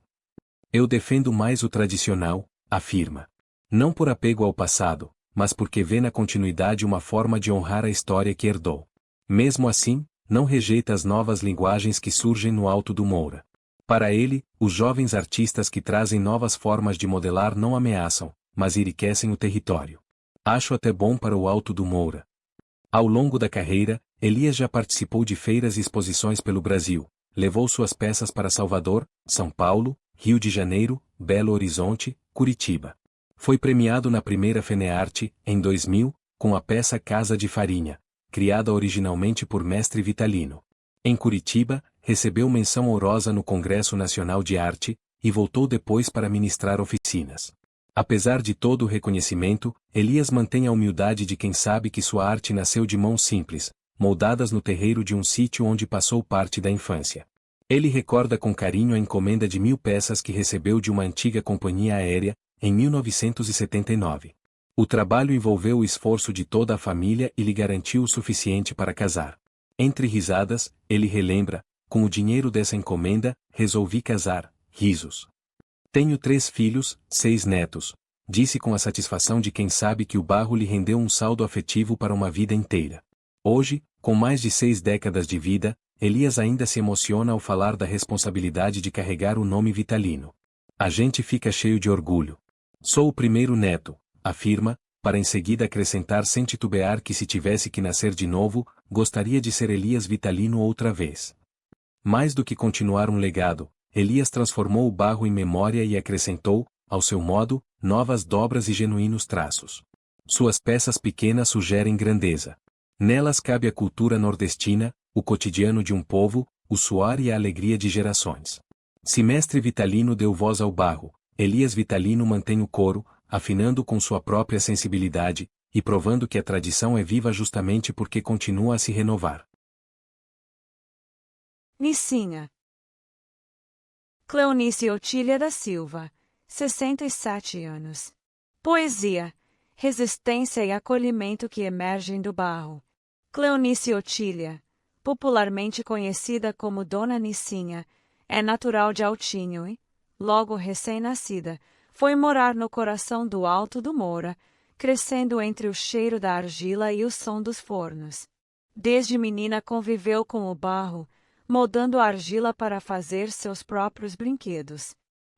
Eu defendo mais o tradicional, afirma. Não por apego ao passado, mas porque vê na continuidade uma forma de honrar a história que herdou. Mesmo assim, não rejeita as novas linguagens que surgem no Alto do Moura. Para ele, os jovens artistas que trazem novas formas de modelar não ameaçam, mas enriquecem o território. Acho até bom para o Alto do Moura. Ao longo da carreira, Elias já participou de feiras e exposições pelo Brasil, levou suas peças para Salvador, São Paulo, Rio de Janeiro, Belo Horizonte, Curitiba. Foi premiado na primeira FENEARTE, em 2000, com a peça Casa de Farinha, criada originalmente por Mestre Vitalino. Em Curitiba, recebeu menção honrosa no Congresso Nacional de Arte, e voltou depois para ministrar oficinas. Apesar de todo o reconhecimento, Elias mantém a humildade de quem sabe que sua arte nasceu de mãos simples, moldadas no terreiro de um sítio onde passou parte da infância. Ele recorda com carinho a encomenda de 1000 peças que recebeu de uma antiga companhia aérea, em 1979. O trabalho envolveu o esforço de toda a família e lhe garantiu o suficiente para casar. Entre risadas, ele relembra: com o dinheiro dessa encomenda, resolvi casar. Risos. Tenho 3 filhos, 6 netos, disse com a satisfação de quem sabe que o barro lhe rendeu um saldo afetivo para uma vida inteira. Hoje, com mais de 6 décadas de vida, Elias ainda se emociona ao falar da responsabilidade de carregar o nome Vitalino. A gente fica cheio de orgulho. Sou o primeiro neto, afirma, para em seguida acrescentar sem titubear que se tivesse que nascer de novo, gostaria de ser Elias Vitalino outra vez. Mais do que continuar um legado, Elias transformou o barro em memória e acrescentou, ao seu modo, novas dobras e genuínos traços. Suas peças pequenas sugerem grandeza. Nelas cabe a cultura nordestina, o cotidiano de um povo, o suor e a alegria de gerações. Se Mestre Vitalino deu voz ao barro, Elias Vitalino mantém o coro, afinando com sua própria sensibilidade, e provando que a tradição é viva justamente porque continua a se renovar. Nicinha. Cleonice Otília da Silva, 67 anos. Poesia, resistência e acolhimento que emergem do barro. Cleonice Otília, popularmente conhecida como Dona Nicinha, é natural de Altinho e, logo recém-nascida, foi morar no coração do Alto do Moura, crescendo entre o cheiro da argila e o som dos fornos. Desde menina conviveu com o barro, moldando a argila para fazer seus próprios brinquedos.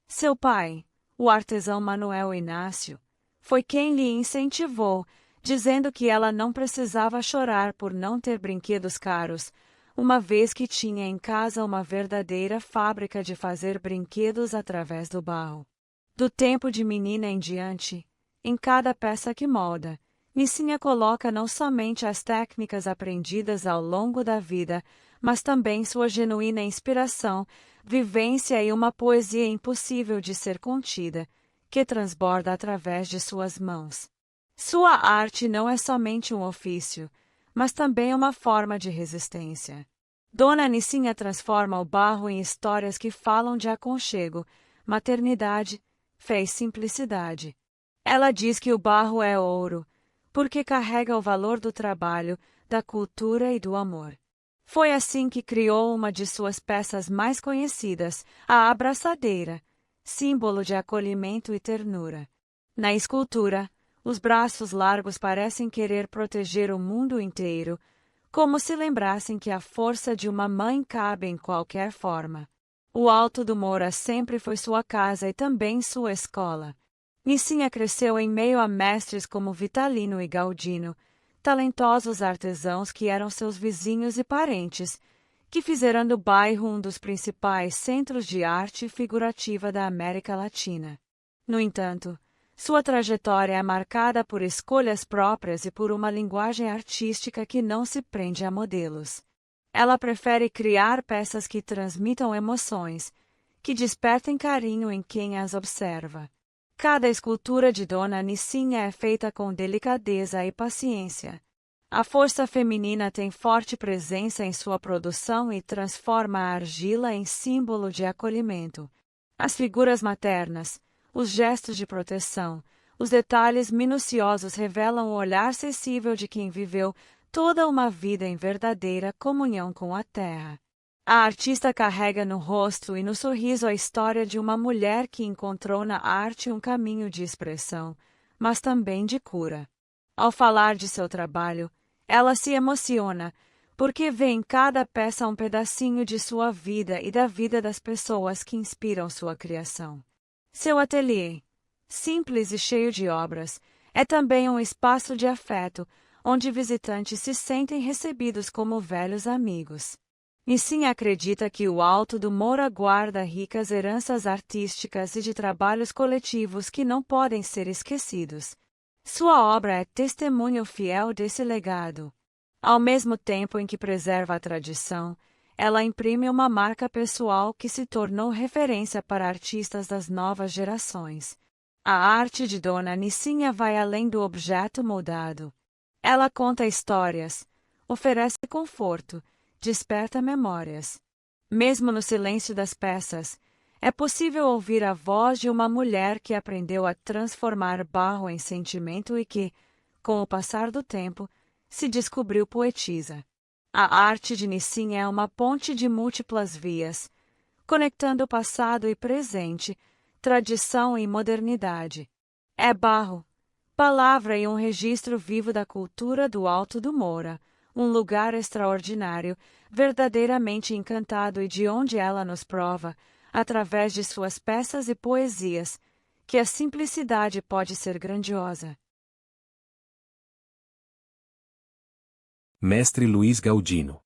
Seu pai, o artesão Manuel Inácio, foi quem lhe incentivou, dizendo que ela não precisava chorar por não ter brinquedos caros, uma vez que tinha em casa uma verdadeira fábrica de fazer brinquedos através do barro. Do tempo de menina em diante, em cada peça que molda, Nicinha coloca não somente as técnicas aprendidas ao longo da vida, mas também sua genuína inspiração, vivência e uma poesia impossível de ser contida, que transborda através de suas mãos. Sua arte não é somente um ofício, mas também uma forma de resistência. Dona Nicinha transforma o barro em histórias que falam de aconchego, maternidade, fé e simplicidade. Ela diz que o barro é ouro, porque carrega o valor do trabalho, da cultura e do amor. Foi assim que criou uma de suas peças mais conhecidas, a abraçadeira, símbolo de acolhimento e ternura. Na escultura, os braços largos parecem querer proteger o mundo inteiro, como se lembrassem que a força de uma mãe cabe em qualquer forma. O Alto do Moura sempre foi sua casa e também sua escola. Nicinha cresceu em meio a mestres como Vitalino e Galdino, talentosos artesãos que eram seus vizinhos e parentes, que fizeram do bairro um dos principais centros de arte figurativa da América Latina. No entanto, sua trajetória é marcada por escolhas próprias e por uma linguagem artística que não se prende a modelos. Ela prefere criar peças que transmitam emoções, que despertem carinho em quem as observa. Cada escultura de Dona Nicinha é feita com delicadeza e paciência. A força feminina tem forte presença em sua produção e transforma a argila em símbolo de acolhimento. As figuras maternas, os gestos de proteção, os detalhes minuciosos revelam o olhar sensível de quem viveu toda uma vida em verdadeira comunhão com a terra. A artista carrega no rosto e no sorriso a história de uma mulher que encontrou na arte um caminho de expressão, mas também de cura. Ao falar de seu trabalho, ela se emociona, porque vê em cada peça um pedacinho de sua vida e da vida das pessoas que inspiram sua criação. Seu ateliê, simples e cheio de obras, é também um espaço de afeto, onde visitantes se sentem recebidos como velhos amigos. Nicinha acredita que o Alto do Moura guarda ricas heranças artísticas e de trabalhos coletivos que não podem ser esquecidos. Sua obra é testemunho fiel desse legado. Ao mesmo tempo em que preserva a tradição, ela imprime uma marca pessoal que se tornou referência para artistas das novas gerações. A arte de Dona Nissinha vai além do objeto moldado. Ela conta histórias, oferece conforto, desperta memórias. Mesmo no silêncio das peças, é possível ouvir a voz de uma mulher que aprendeu a transformar barro em sentimento e que, com o passar do tempo, se descobriu poetisa. A arte de Nissinha é uma ponte de múltiplas vias, conectando passado e presente, tradição e modernidade. É barro, palavra e um registro vivo da cultura do Alto do Moura, um lugar extraordinário, verdadeiramente encantado e de onde ela nos prova, através de suas peças e poesias, que a simplicidade pode ser grandiosa. Mestre Luiz Galdino.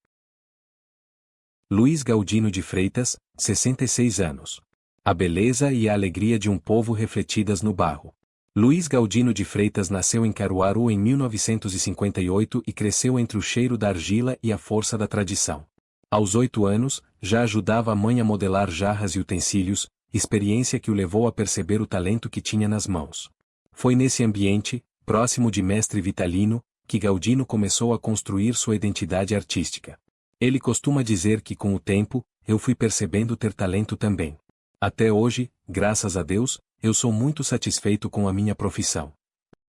Luiz Galdino de Freitas, 66 anos. A beleza e a alegria de um povo refletidas no barro. Luiz Galdino de Freitas nasceu em Caruaru em 1958 e cresceu entre o cheiro da argila e a força da tradição. Aos 8 anos, já ajudava a mãe a modelar jarras e utensílios, experiência que o levou a perceber o talento que tinha nas mãos. Foi nesse ambiente, próximo de Mestre Vitalino, que Galdino começou a construir sua identidade artística. Ele costuma dizer que com o tempo, eu fui percebendo ter talento também. Até hoje, graças a Deus, eu sou muito satisfeito com a minha profissão.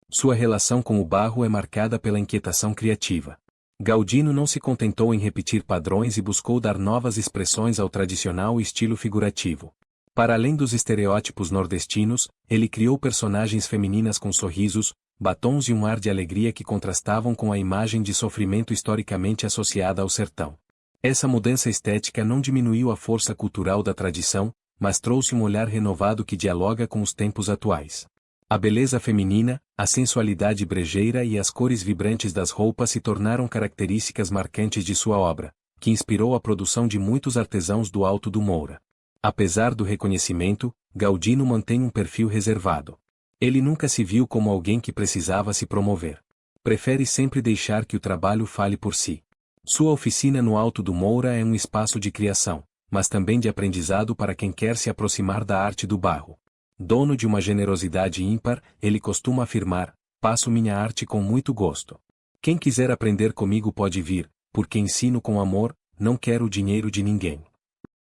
Sua relação com o barro é marcada pela inquietação criativa. Galdino não se contentou em repetir padrões e buscou dar novas expressões ao tradicional estilo figurativo. Para além dos estereótipos nordestinos, ele criou personagens femininas com sorrisos, batons e um ar de alegria que contrastavam com a imagem de sofrimento historicamente associada ao sertão. Essa mudança estética não diminuiu a força cultural da tradição, mas trouxe um olhar renovado que dialoga com os tempos atuais. A beleza feminina, a sensualidade brejeira e as cores vibrantes das roupas se tornaram características marcantes de sua obra, que inspirou a produção de muitos artesãos do Alto do Moura. Apesar do reconhecimento, Galdino mantém um perfil reservado. Ele nunca se viu como alguém que precisava se promover. Prefere sempre deixar que o trabalho fale por si. Sua oficina no Alto do Moura é um espaço de criação, mas também de aprendizado para quem quer se aproximar da arte do barro. Dono de uma generosidade ímpar, ele costuma afirmar: "Passo minha arte com muito gosto. Quem quiser aprender comigo pode vir, porque ensino com amor, não quero o dinheiro de ninguém."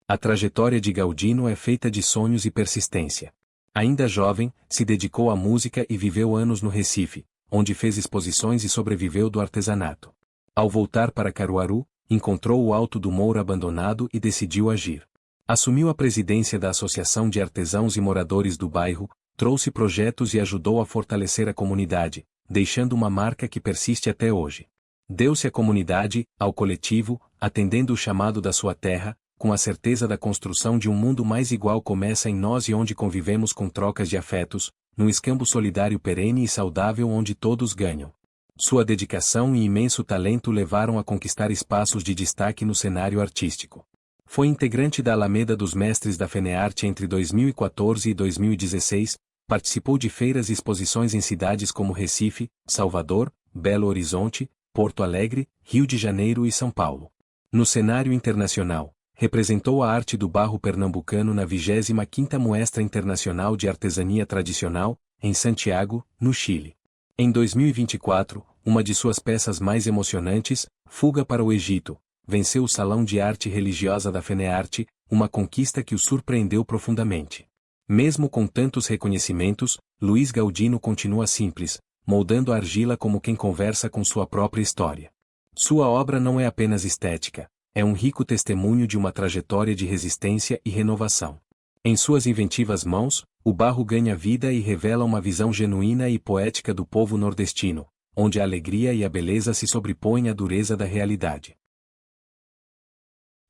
A trajetória de Galdino é feita de sonhos e persistência. Ainda jovem, se dedicou à música e viveu anos no Recife, onde fez exposições e sobreviveu do artesanato. Ao voltar para Caruaru, encontrou o Alto do Moura abandonado e decidiu agir. Assumiu a presidência da Associação de Artesãos e Moradores do bairro, trouxe projetos e ajudou a fortalecer a comunidade, deixando uma marca que persiste até hoje. Deu-se à comunidade, ao coletivo, atendendo o chamado da sua terra, com a certeza da construção de um mundo mais igual começa em nós e onde convivemos com trocas de afetos, num escambo solidário perene e saudável onde todos ganham. Sua dedicação e imenso talento levaram a conquistar espaços de destaque no cenário artístico. Foi integrante da Alameda dos Mestres da FENEARTE entre 2014 e 2016, participou de feiras e exposições em cidades como Recife, Salvador, Belo Horizonte, Porto Alegre, Rio de Janeiro e São Paulo. No cenário internacional, representou a arte do barro pernambucano na 25ª Mostra Internacional de Artesania Tradicional, em Santiago, no Chile. Em 2024, uma de suas peças mais emocionantes, Fuga para o Egito, venceu o Salão de Arte Religiosa da FENEARTE, uma conquista que o surpreendeu profundamente. Mesmo com tantos reconhecimentos, Luiz Galdino continua simples, moldando a argila como quem conversa com sua própria história. Sua obra não é apenas estética, é um rico testemunho de uma trajetória de resistência e renovação. Em suas inventivas mãos, o barro ganha vida e revela uma visão genuína e poética do povo nordestino, onde a alegria e a beleza se sobrepõem à dureza da realidade.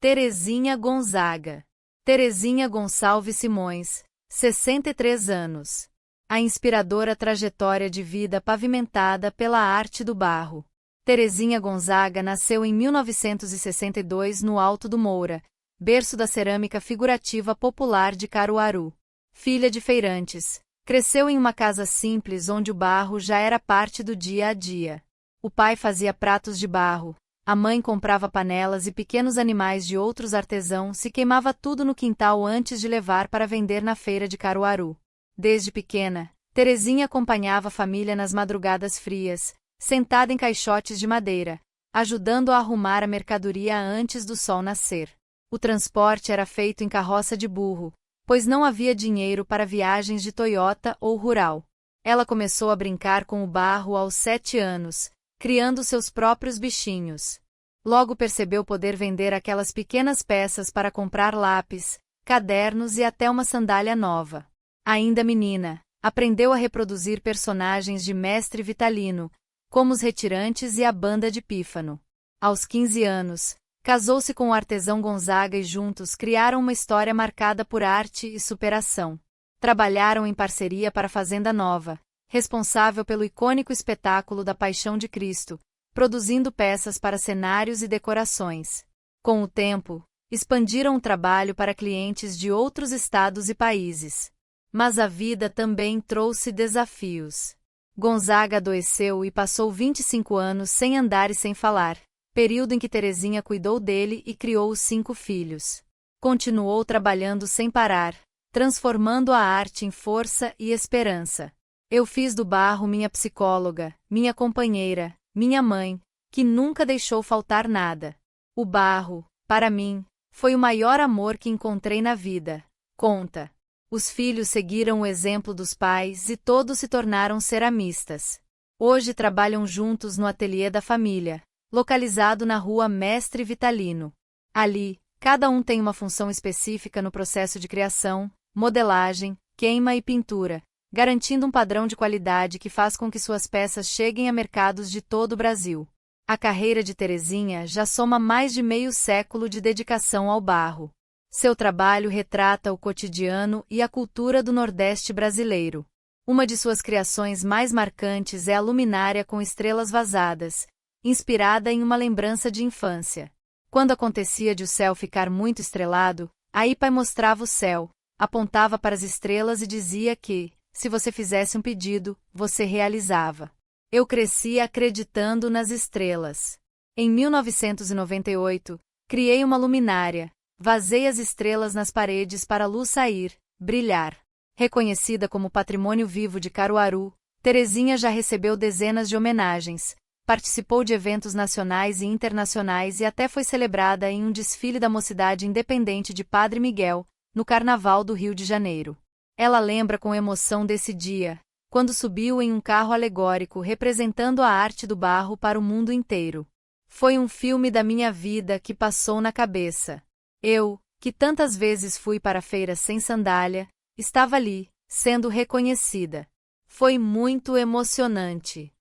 Terezinha Gonzaga. Terezinha Gonçalves Simões, 63 anos. A inspiradora trajetória de vida pavimentada pela arte do barro. Terezinha Gonzaga nasceu em 1962 no Alto do Moura, berço da cerâmica figurativa popular de Caruaru. Filha de feirantes, Cresceu em uma casa simples onde o barro já era parte do dia a dia. O pai fazia pratos de barro, a mãe comprava panelas e pequenos animais de outros artesãos e queimava tudo no quintal antes de levar para vender na feira de Caruaru. Desde pequena, Terezinha acompanhava a família nas madrugadas frias, sentada em caixotes de madeira, ajudando a arrumar a mercadoria antes do sol nascer. O transporte era feito em carroça de burro, pois não havia dinheiro para viagens de Toyota ou rural. Ela começou a brincar com o barro aos 7 anos, criando seus próprios bichinhos. Logo percebeu poder vender aquelas pequenas peças para comprar lápis, cadernos e até uma sandália nova. Ainda menina, aprendeu a reproduzir personagens de Mestre Vitalino, como os retirantes e a banda de Pífano. Aos 15 anos, casou-se com o artesão Gonzaga e juntos criaram uma história marcada por arte e superação. Trabalharam em parceria para a Fazenda Nova, responsável pelo icônico espetáculo da Paixão de Cristo, produzindo peças para cenários e decorações. Com o tempo, expandiram o trabalho para clientes de outros estados e países. Mas a vida também trouxe desafios. Gonzaga adoeceu e passou 25 anos sem andar e sem falar, período em que Terezinha cuidou dele e criou os 5 filhos. Continuou trabalhando sem parar, transformando a arte em força e esperança. Eu fiz do barro minha psicóloga, minha companheira, minha mãe, que nunca deixou faltar nada. O barro, para mim, foi o maior amor que encontrei na vida, conta. Os filhos seguiram o exemplo dos pais e todos se tornaram ceramistas. Hoje trabalham juntos no ateliê da família, localizado na rua Mestre Vitalino. Ali, cada um tem uma função específica no processo de criação, modelagem, queima e pintura, garantindo um padrão de qualidade que faz com que suas peças cheguem a mercados de todo o Brasil. A carreira de Terezinha já soma mais de meio século de dedicação ao barro. Seu trabalho retrata o cotidiano e a cultura do Nordeste brasileiro. Uma de suas criações mais marcantes é a luminária com estrelas vazadas, inspirada em uma lembrança de infância. Quando acontecia de o céu ficar muito estrelado, a Ipai mostrava o céu, apontava para as estrelas e dizia que, se você fizesse um pedido, você realizava. Eu cresci acreditando nas estrelas. Em 1998, criei uma luminária, vazei as estrelas nas paredes para a luz sair, brilhar. Reconhecida como Patrimônio Vivo de Caruaru, Terezinha já recebeu dezenas de homenagens, participou de eventos nacionais e internacionais e até foi celebrada em um desfile da Mocidade Independente de Padre Miguel, no Carnaval do Rio de Janeiro. Ela lembra com emoção desse dia, quando subiu em um carro alegórico representando a arte do barro para o mundo inteiro. Foi um filme da minha vida que passou na cabeça. Eu, que tantas vezes fui para a feira sem sandália, estava ali, sendo reconhecida. Foi muito emocionante.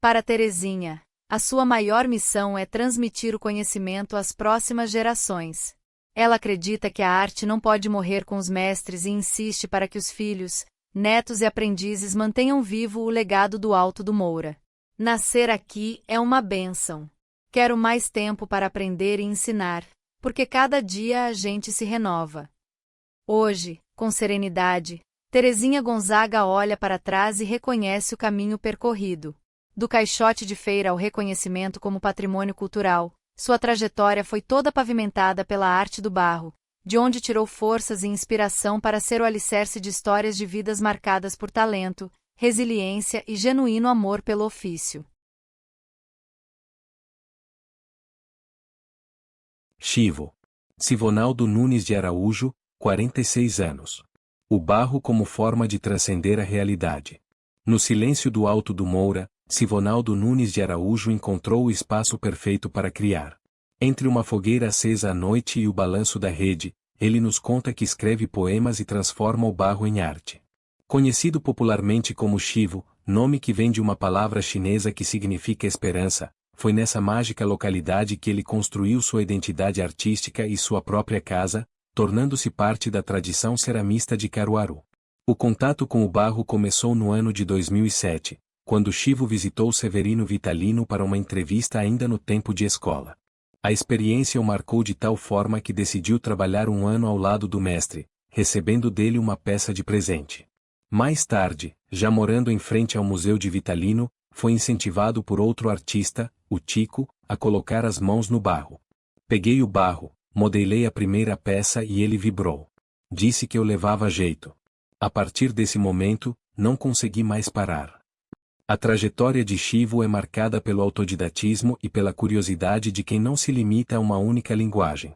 Para Terezinha, a sua maior missão é transmitir o conhecimento às próximas gerações. Ela acredita que a arte não pode morrer com os mestres e insiste para que os filhos, netos e aprendizes mantenham vivo o legado do Alto do Moura. Nascer aqui é uma bênção. Quero mais tempo para aprender e ensinar, porque cada dia a gente se renova. Hoje, com serenidade, Terezinha Gonzaga olha para trás e reconhece o caminho percorrido. Do caixote de feira ao reconhecimento como patrimônio cultural, sua trajetória foi toda pavimentada pela arte do barro, de onde tirou forças e inspiração para ser o alicerce de histórias de vidas marcadas por talento, resiliência e genuíno amor pelo ofício. Chivo. Sivonaldo Nunes de Araújo, 46 anos. O barro como forma de transcender a realidade. No silêncio do Alto do Moura, Sivonaldo Nunes de Araújo encontrou o espaço perfeito para criar. Entre uma fogueira acesa à noite e o balanço da rede, ele nos conta que escreve poemas e transforma o barro em arte. Conhecido popularmente como Chivo, nome que vem de uma palavra chinesa que significa esperança, foi nessa mágica localidade que ele construiu sua identidade artística e sua própria casa, tornando-se parte da tradição ceramista de Caruaru. O contato com o barro começou no ano de 2007, quando Chivo visitou Severino Vitalino para uma entrevista ainda no tempo de escola. A experiência o marcou de tal forma que decidiu trabalhar um ano ao lado do mestre, recebendo dele uma peça de presente. Mais tarde, já morando em frente ao Museu de Vitalino, foi incentivado por outro artista, o Tico, a colocar as mãos no barro. Peguei o barro, modelei a primeira peça e ele vibrou. Disse que eu levava jeito. A partir desse momento, não consegui mais parar. A trajetória de Chivo é marcada pelo autodidatismo e pela curiosidade de quem não se limita a uma única linguagem.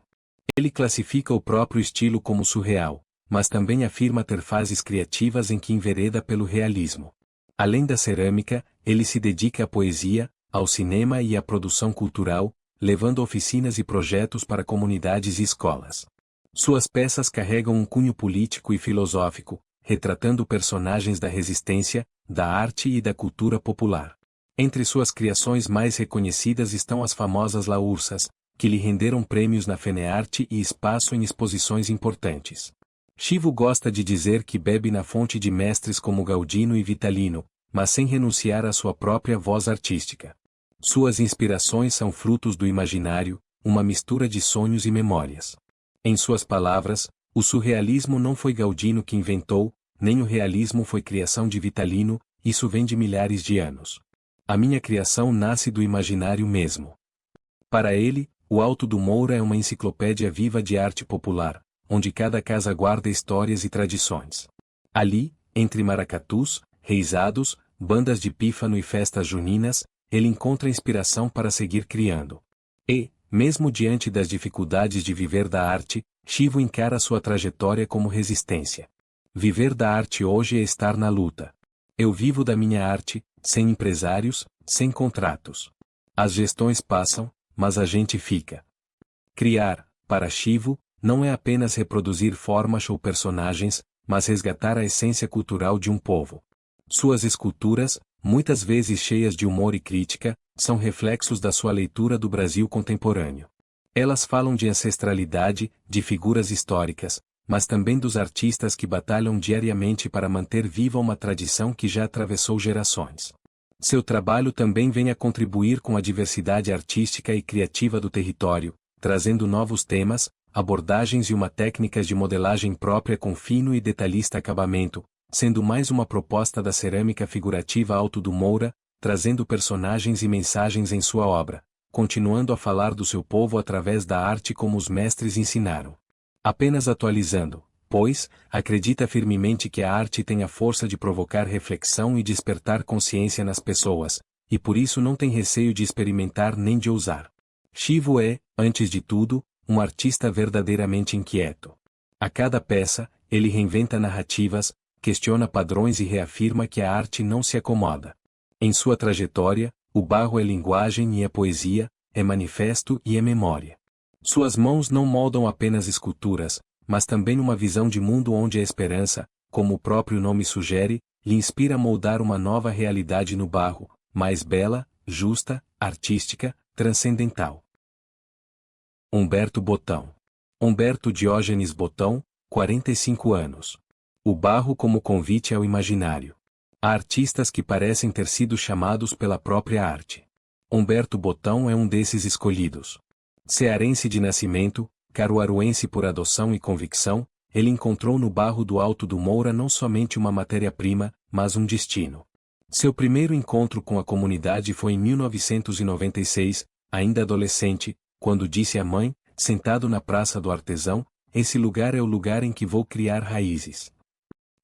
Ele classifica o próprio estilo como surreal, mas também afirma ter fases criativas em que envereda pelo realismo. Além da cerâmica, ele se dedica à poesia, ao cinema e à produção cultural, levando oficinas e projetos para comunidades e escolas. Suas peças carregam um cunho político e filosófico, retratando personagens da resistência, da arte e da cultura popular. Entre suas criações mais reconhecidas estão as famosas Laursas, que lhe renderam prêmios na Fenearte e espaço em exposições importantes. Chivo gosta de dizer que bebe na fonte de mestres como Galdino e Vitalino, mas sem renunciar à sua própria voz artística. Suas inspirações são frutos do imaginário, uma mistura de sonhos e memórias. Em suas palavras, o surrealismo não foi Galdino que inventou, nem o realismo foi criação de Vitalino, isso vem de milhares de anos. A minha criação nasce do imaginário mesmo. Para ele, o Alto do Moura é uma enciclopédia viva de arte popular, onde cada casa guarda histórias e tradições. Ali, entre maracatus, reisados, bandas de pífano e festas juninas, ele encontra inspiração para seguir criando. E, mesmo diante das dificuldades de viver da arte, Chivo encara sua trajetória como resistência. Viver da arte hoje é estar na luta. Eu vivo da minha arte, sem empresários, sem contratos. As gestões passam, mas a gente fica. Criar, para Chivo, não é apenas reproduzir formas ou personagens, mas resgatar a essência cultural de um povo. Suas esculturas, muitas vezes cheias de humor e crítica, são reflexos da sua leitura do Brasil contemporâneo. Elas falam de ancestralidade, de figuras históricas, mas também dos artistas que batalham diariamente para manter viva uma tradição que já atravessou gerações. Seu trabalho também vem a contribuir com a diversidade artística e criativa do território, trazendo novos temas, abordagens e uma técnicas de modelagem própria com fino e detalhista acabamento, sendo mais uma proposta da cerâmica figurativa Alto do Moura, trazendo personagens e mensagens em sua obra, continuando a falar do seu povo através da arte como os mestres ensinaram. Apenas atualizando, pois, acredita firmemente que a arte tem a força de provocar reflexão e despertar consciência nas pessoas, e por isso não tem receio de experimentar nem de ousar. Chivo é, antes de tudo, um artista verdadeiramente inquieto. A cada peça, ele reinventa narrativas, questiona padrões e reafirma que a arte não se acomoda. Em sua trajetória, o barro é linguagem e é poesia, é manifesto e é memória. Suas mãos não moldam apenas esculturas, mas também uma visão de mundo onde a esperança, como o próprio nome sugere, lhe inspira a moldar uma nova realidade no barro, mais bela, justa, artística, transcendental. Humberto Botão. Humberto Diógenes Botão, 45 anos. O barro como convite ao imaginário. Há artistas que parecem ter sido chamados pela própria arte. Humberto Botão é um desses escolhidos. Cearense de nascimento, caruaruense por adoção e convicção, ele encontrou no barro do Alto do Moura não somente uma matéria-prima, mas um destino. Seu primeiro encontro com a comunidade foi em 1996, ainda adolescente, quando disse à mãe, sentado na Praça do Artesão, esse lugar é o lugar em que vou criar raízes.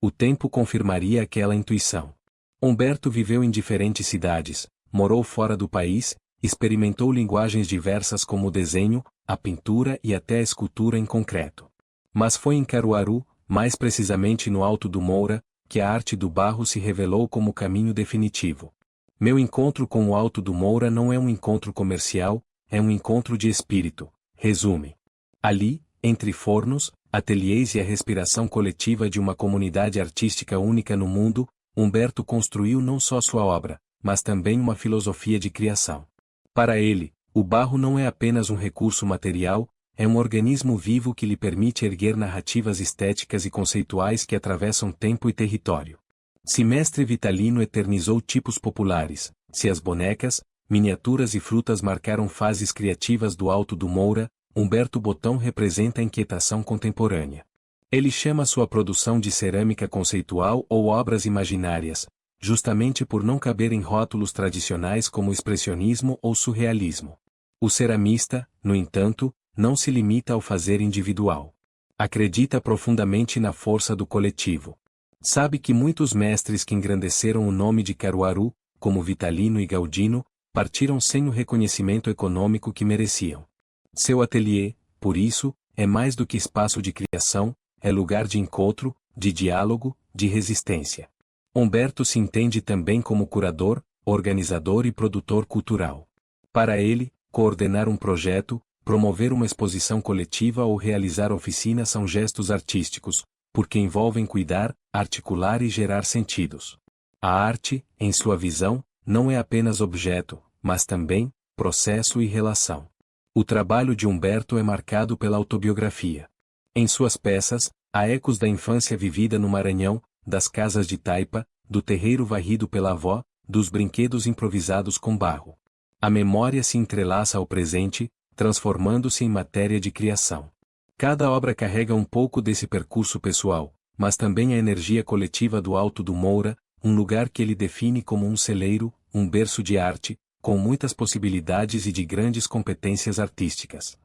O tempo confirmaria aquela intuição. Humberto viveu em diferentes cidades, morou fora do país, experimentou linguagens diversas como o desenho, a pintura e até a escultura em concreto. Mas foi em Caruaru, mais precisamente no Alto do Moura, que a arte do barro se revelou como o caminho definitivo. Meu encontro com o Alto do Moura não é um encontro comercial, é um encontro de espírito, resume. Ali, entre fornos, ateliês e a respiração coletiva de uma comunidade artística única no mundo, Humberto construiu não só sua obra, mas também uma filosofia de criação. Para ele, o barro não é apenas um recurso material, é um organismo vivo que lhe permite erguer narrativas estéticas e conceituais que atravessam tempo e território. Se Mestre Vitalino eternizou tipos populares, se as bonecas, miniaturas e frutas marcaram fases criativas do Alto do Moura, Humberto Botão representa a inquietação contemporânea. Ele chama sua produção de cerâmica conceitual ou obras imaginárias, justamente por não caber em rótulos tradicionais como expressionismo ou surrealismo. O ceramista, no entanto, não se limita ao fazer individual. Acredita profundamente na força do coletivo. Sabe que muitos mestres que engrandeceram o nome de Caruaru, como Vitalino e Galdino, partiram sem o reconhecimento econômico que mereciam. Seu ateliê, por isso, é mais do que espaço de criação, é lugar de encontro, de diálogo, de resistência. Humberto se entende também como curador, organizador e produtor cultural. Para ele, coordenar um projeto, promover uma exposição coletiva ou realizar oficinas são gestos artísticos, porque envolvem cuidar, articular e gerar sentidos. A arte, em sua visão, não é apenas objeto, mas também processo e relação. O trabalho de Humberto é marcado pela autobiografia. Em suas peças, há ecos da infância vivida no Maranhão, das casas de taipa, do terreiro varrido pela avó, dos brinquedos improvisados com barro. A memória se entrelaça ao presente, transformando-se em matéria de criação. Cada obra carrega um pouco desse percurso pessoal, mas também a energia coletiva do Alto do Moura, um lugar que ele define como um celeiro, um berço de arte, com muitas possibilidades e de grandes competências artísticas.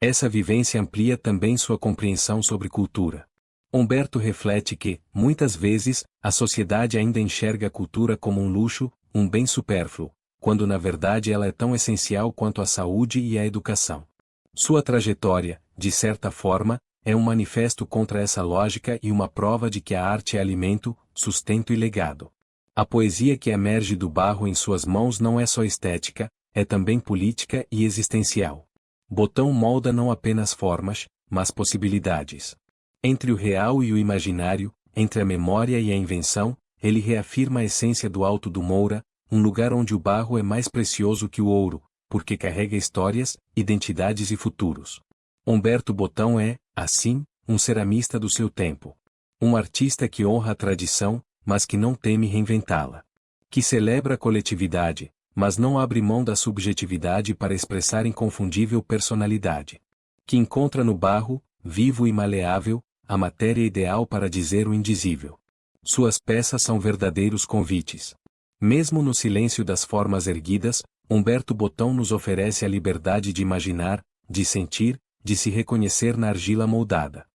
Essa vivência amplia também sua compreensão sobre cultura. Humberto reflete que, muitas vezes, a sociedade ainda enxerga a cultura como um luxo, um bem supérfluo, quando na verdade ela é tão essencial quanto a saúde e a educação. Sua trajetória, de certa forma, é um manifesto contra essa lógica e uma prova de que a arte é alimento, sustento e legado. A poesia que emerge do barro em suas mãos não é só estética, é também política e existencial. Botão molda não apenas formas, mas possibilidades. Entre o real e o imaginário, entre a memória e a invenção, ele reafirma a essência do Alto do Moura, um lugar onde o barro é mais precioso que o ouro, porque carrega histórias, identidades e futuros. Humberto Botão é, assim, um ceramista do seu tempo. Um artista que honra a tradição, mas que não teme reinventá-la. Que celebra a coletividade, mas não abre mão da subjetividade para expressar inconfundível personalidade. Que encontra no barro, vivo e maleável, a matéria ideal para dizer o indizível. Suas peças são verdadeiros convites. Mesmo no silêncio das formas erguidas, Humberto Botão nos oferece a liberdade de imaginar, de sentir, de se reconhecer na argila moldada.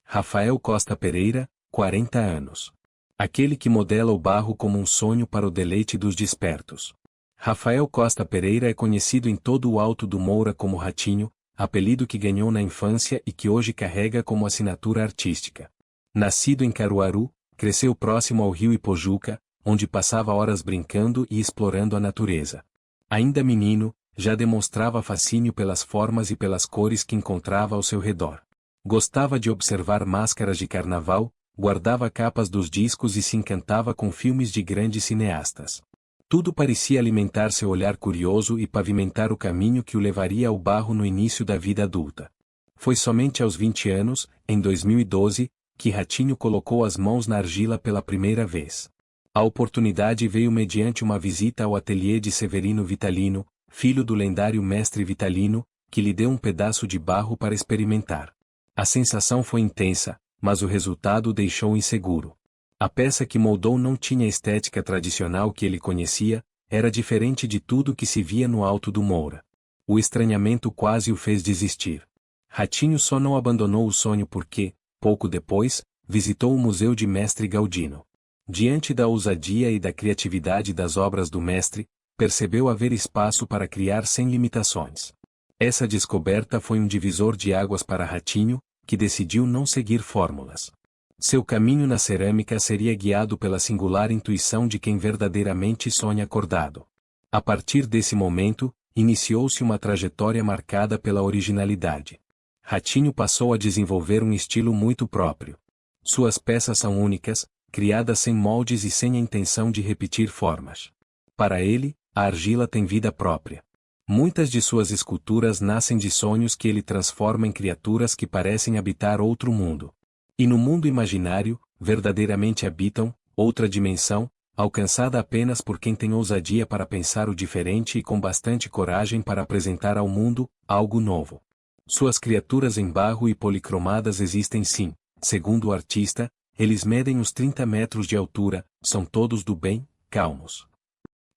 Rafael Costa Pereira, 40 anos. Aquele que modela o barro como um sonho para o deleite dos despertos. Rafael Costa Pereira é conhecido em todo o Alto do Moura como Ratinho, apelido que ganhou na infância e que hoje carrega como assinatura artística. Nascido em Caruaru, cresceu próximo ao rio Ipojuca, onde passava horas brincando e explorando a natureza. Ainda menino, já demonstrava fascínio pelas formas e pelas cores que encontrava ao seu redor. Gostava de observar máscaras de carnaval, guardava capas dos discos e se encantava com filmes de grandes cineastas. Tudo parecia alimentar seu olhar curioso e pavimentar o caminho que o levaria ao barro no início da vida adulta. Foi somente aos 20 anos, em 2012, que Ratinho colocou as mãos na argila pela primeira vez. A oportunidade veio mediante uma visita ao ateliê de Severino Vitalino, filho do lendário mestre Vitalino, que lhe deu um pedaço de barro para experimentar. A sensação foi intensa, mas o resultado o deixou inseguro. A peça que moldou não tinha a estética tradicional que ele conhecia, era diferente de tudo que se via no Alto do Moura. O estranhamento quase o fez desistir. Ratinho só não abandonou o sonho porque, pouco depois, visitou o Museu de Mestre Galdino. Diante da ousadia e da criatividade das obras do mestre, percebeu haver espaço para criar sem limitações. Essa descoberta foi um divisor de águas para Ratinho, que decidiu não seguir fórmulas. Seu caminho na cerâmica seria guiado pela singular intuição de quem verdadeiramente sonha acordado. A partir desse momento, iniciou-se uma trajetória marcada pela originalidade. Ratinho passou a desenvolver um estilo muito próprio. Suas peças são únicas, criadas sem moldes e sem a intenção de repetir formas. Para ele, a argila tem vida própria. Muitas de suas esculturas nascem de sonhos que ele transforma em criaturas que parecem habitar outro mundo. E no mundo imaginário, verdadeiramente habitam, outra dimensão, alcançada apenas por quem tem ousadia para pensar o diferente e com bastante coragem para apresentar ao mundo, algo novo. Suas criaturas em barro e policromadas existem sim, segundo o artista, eles medem uns 30 metros de altura, são todos do bem, calmos.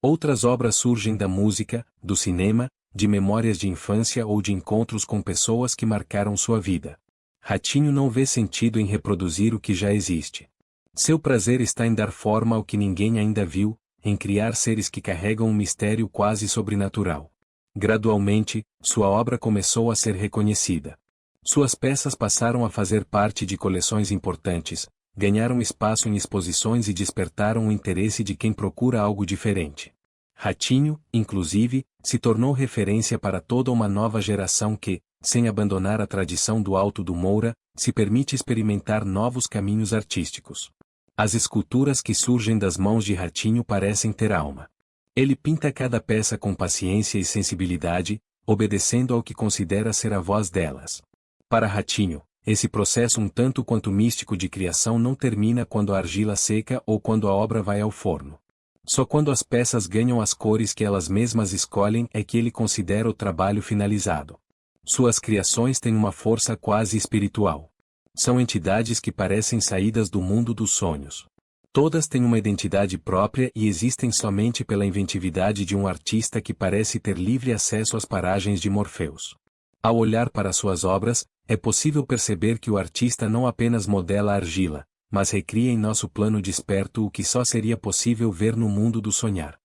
Outras obras surgem da música, do cinema, de memórias de infância ou de encontros com pessoas que marcaram sua vida. Ratinho não vê sentido em reproduzir o que já existe. Seu prazer está em dar forma ao que ninguém ainda viu, em criar seres que carregam um mistério quase sobrenatural. Gradualmente, sua obra começou a ser reconhecida. Suas peças passaram a fazer parte de coleções importantes, ganharam espaço em exposições e despertaram o interesse de quem procura algo diferente. Ratinho, inclusive, se tornou referência para toda uma nova geração que, sem abandonar a tradição do Alto do Moura, se permite experimentar novos caminhos artísticos. As esculturas que surgem das mãos de Ratinho parecem ter alma. Ele pinta cada peça com paciência e sensibilidade, obedecendo ao que considera ser a voz delas. Para Ratinho, esse processo um tanto quanto místico de criação não termina quando a argila seca ou quando a obra vai ao forno. Só quando as peças ganham as cores que elas mesmas escolhem é que ele considera o trabalho finalizado. Suas criações têm uma força quase espiritual. São entidades que parecem saídas do mundo dos sonhos. Todas têm uma identidade própria e existem somente pela inventividade de um artista que parece ter livre acesso às paragens de Morfeus. Ao olhar para suas obras, é possível perceber que o artista não apenas modela a argila, mas recria em nosso plano desperto o que só seria possível ver no mundo do sonhar.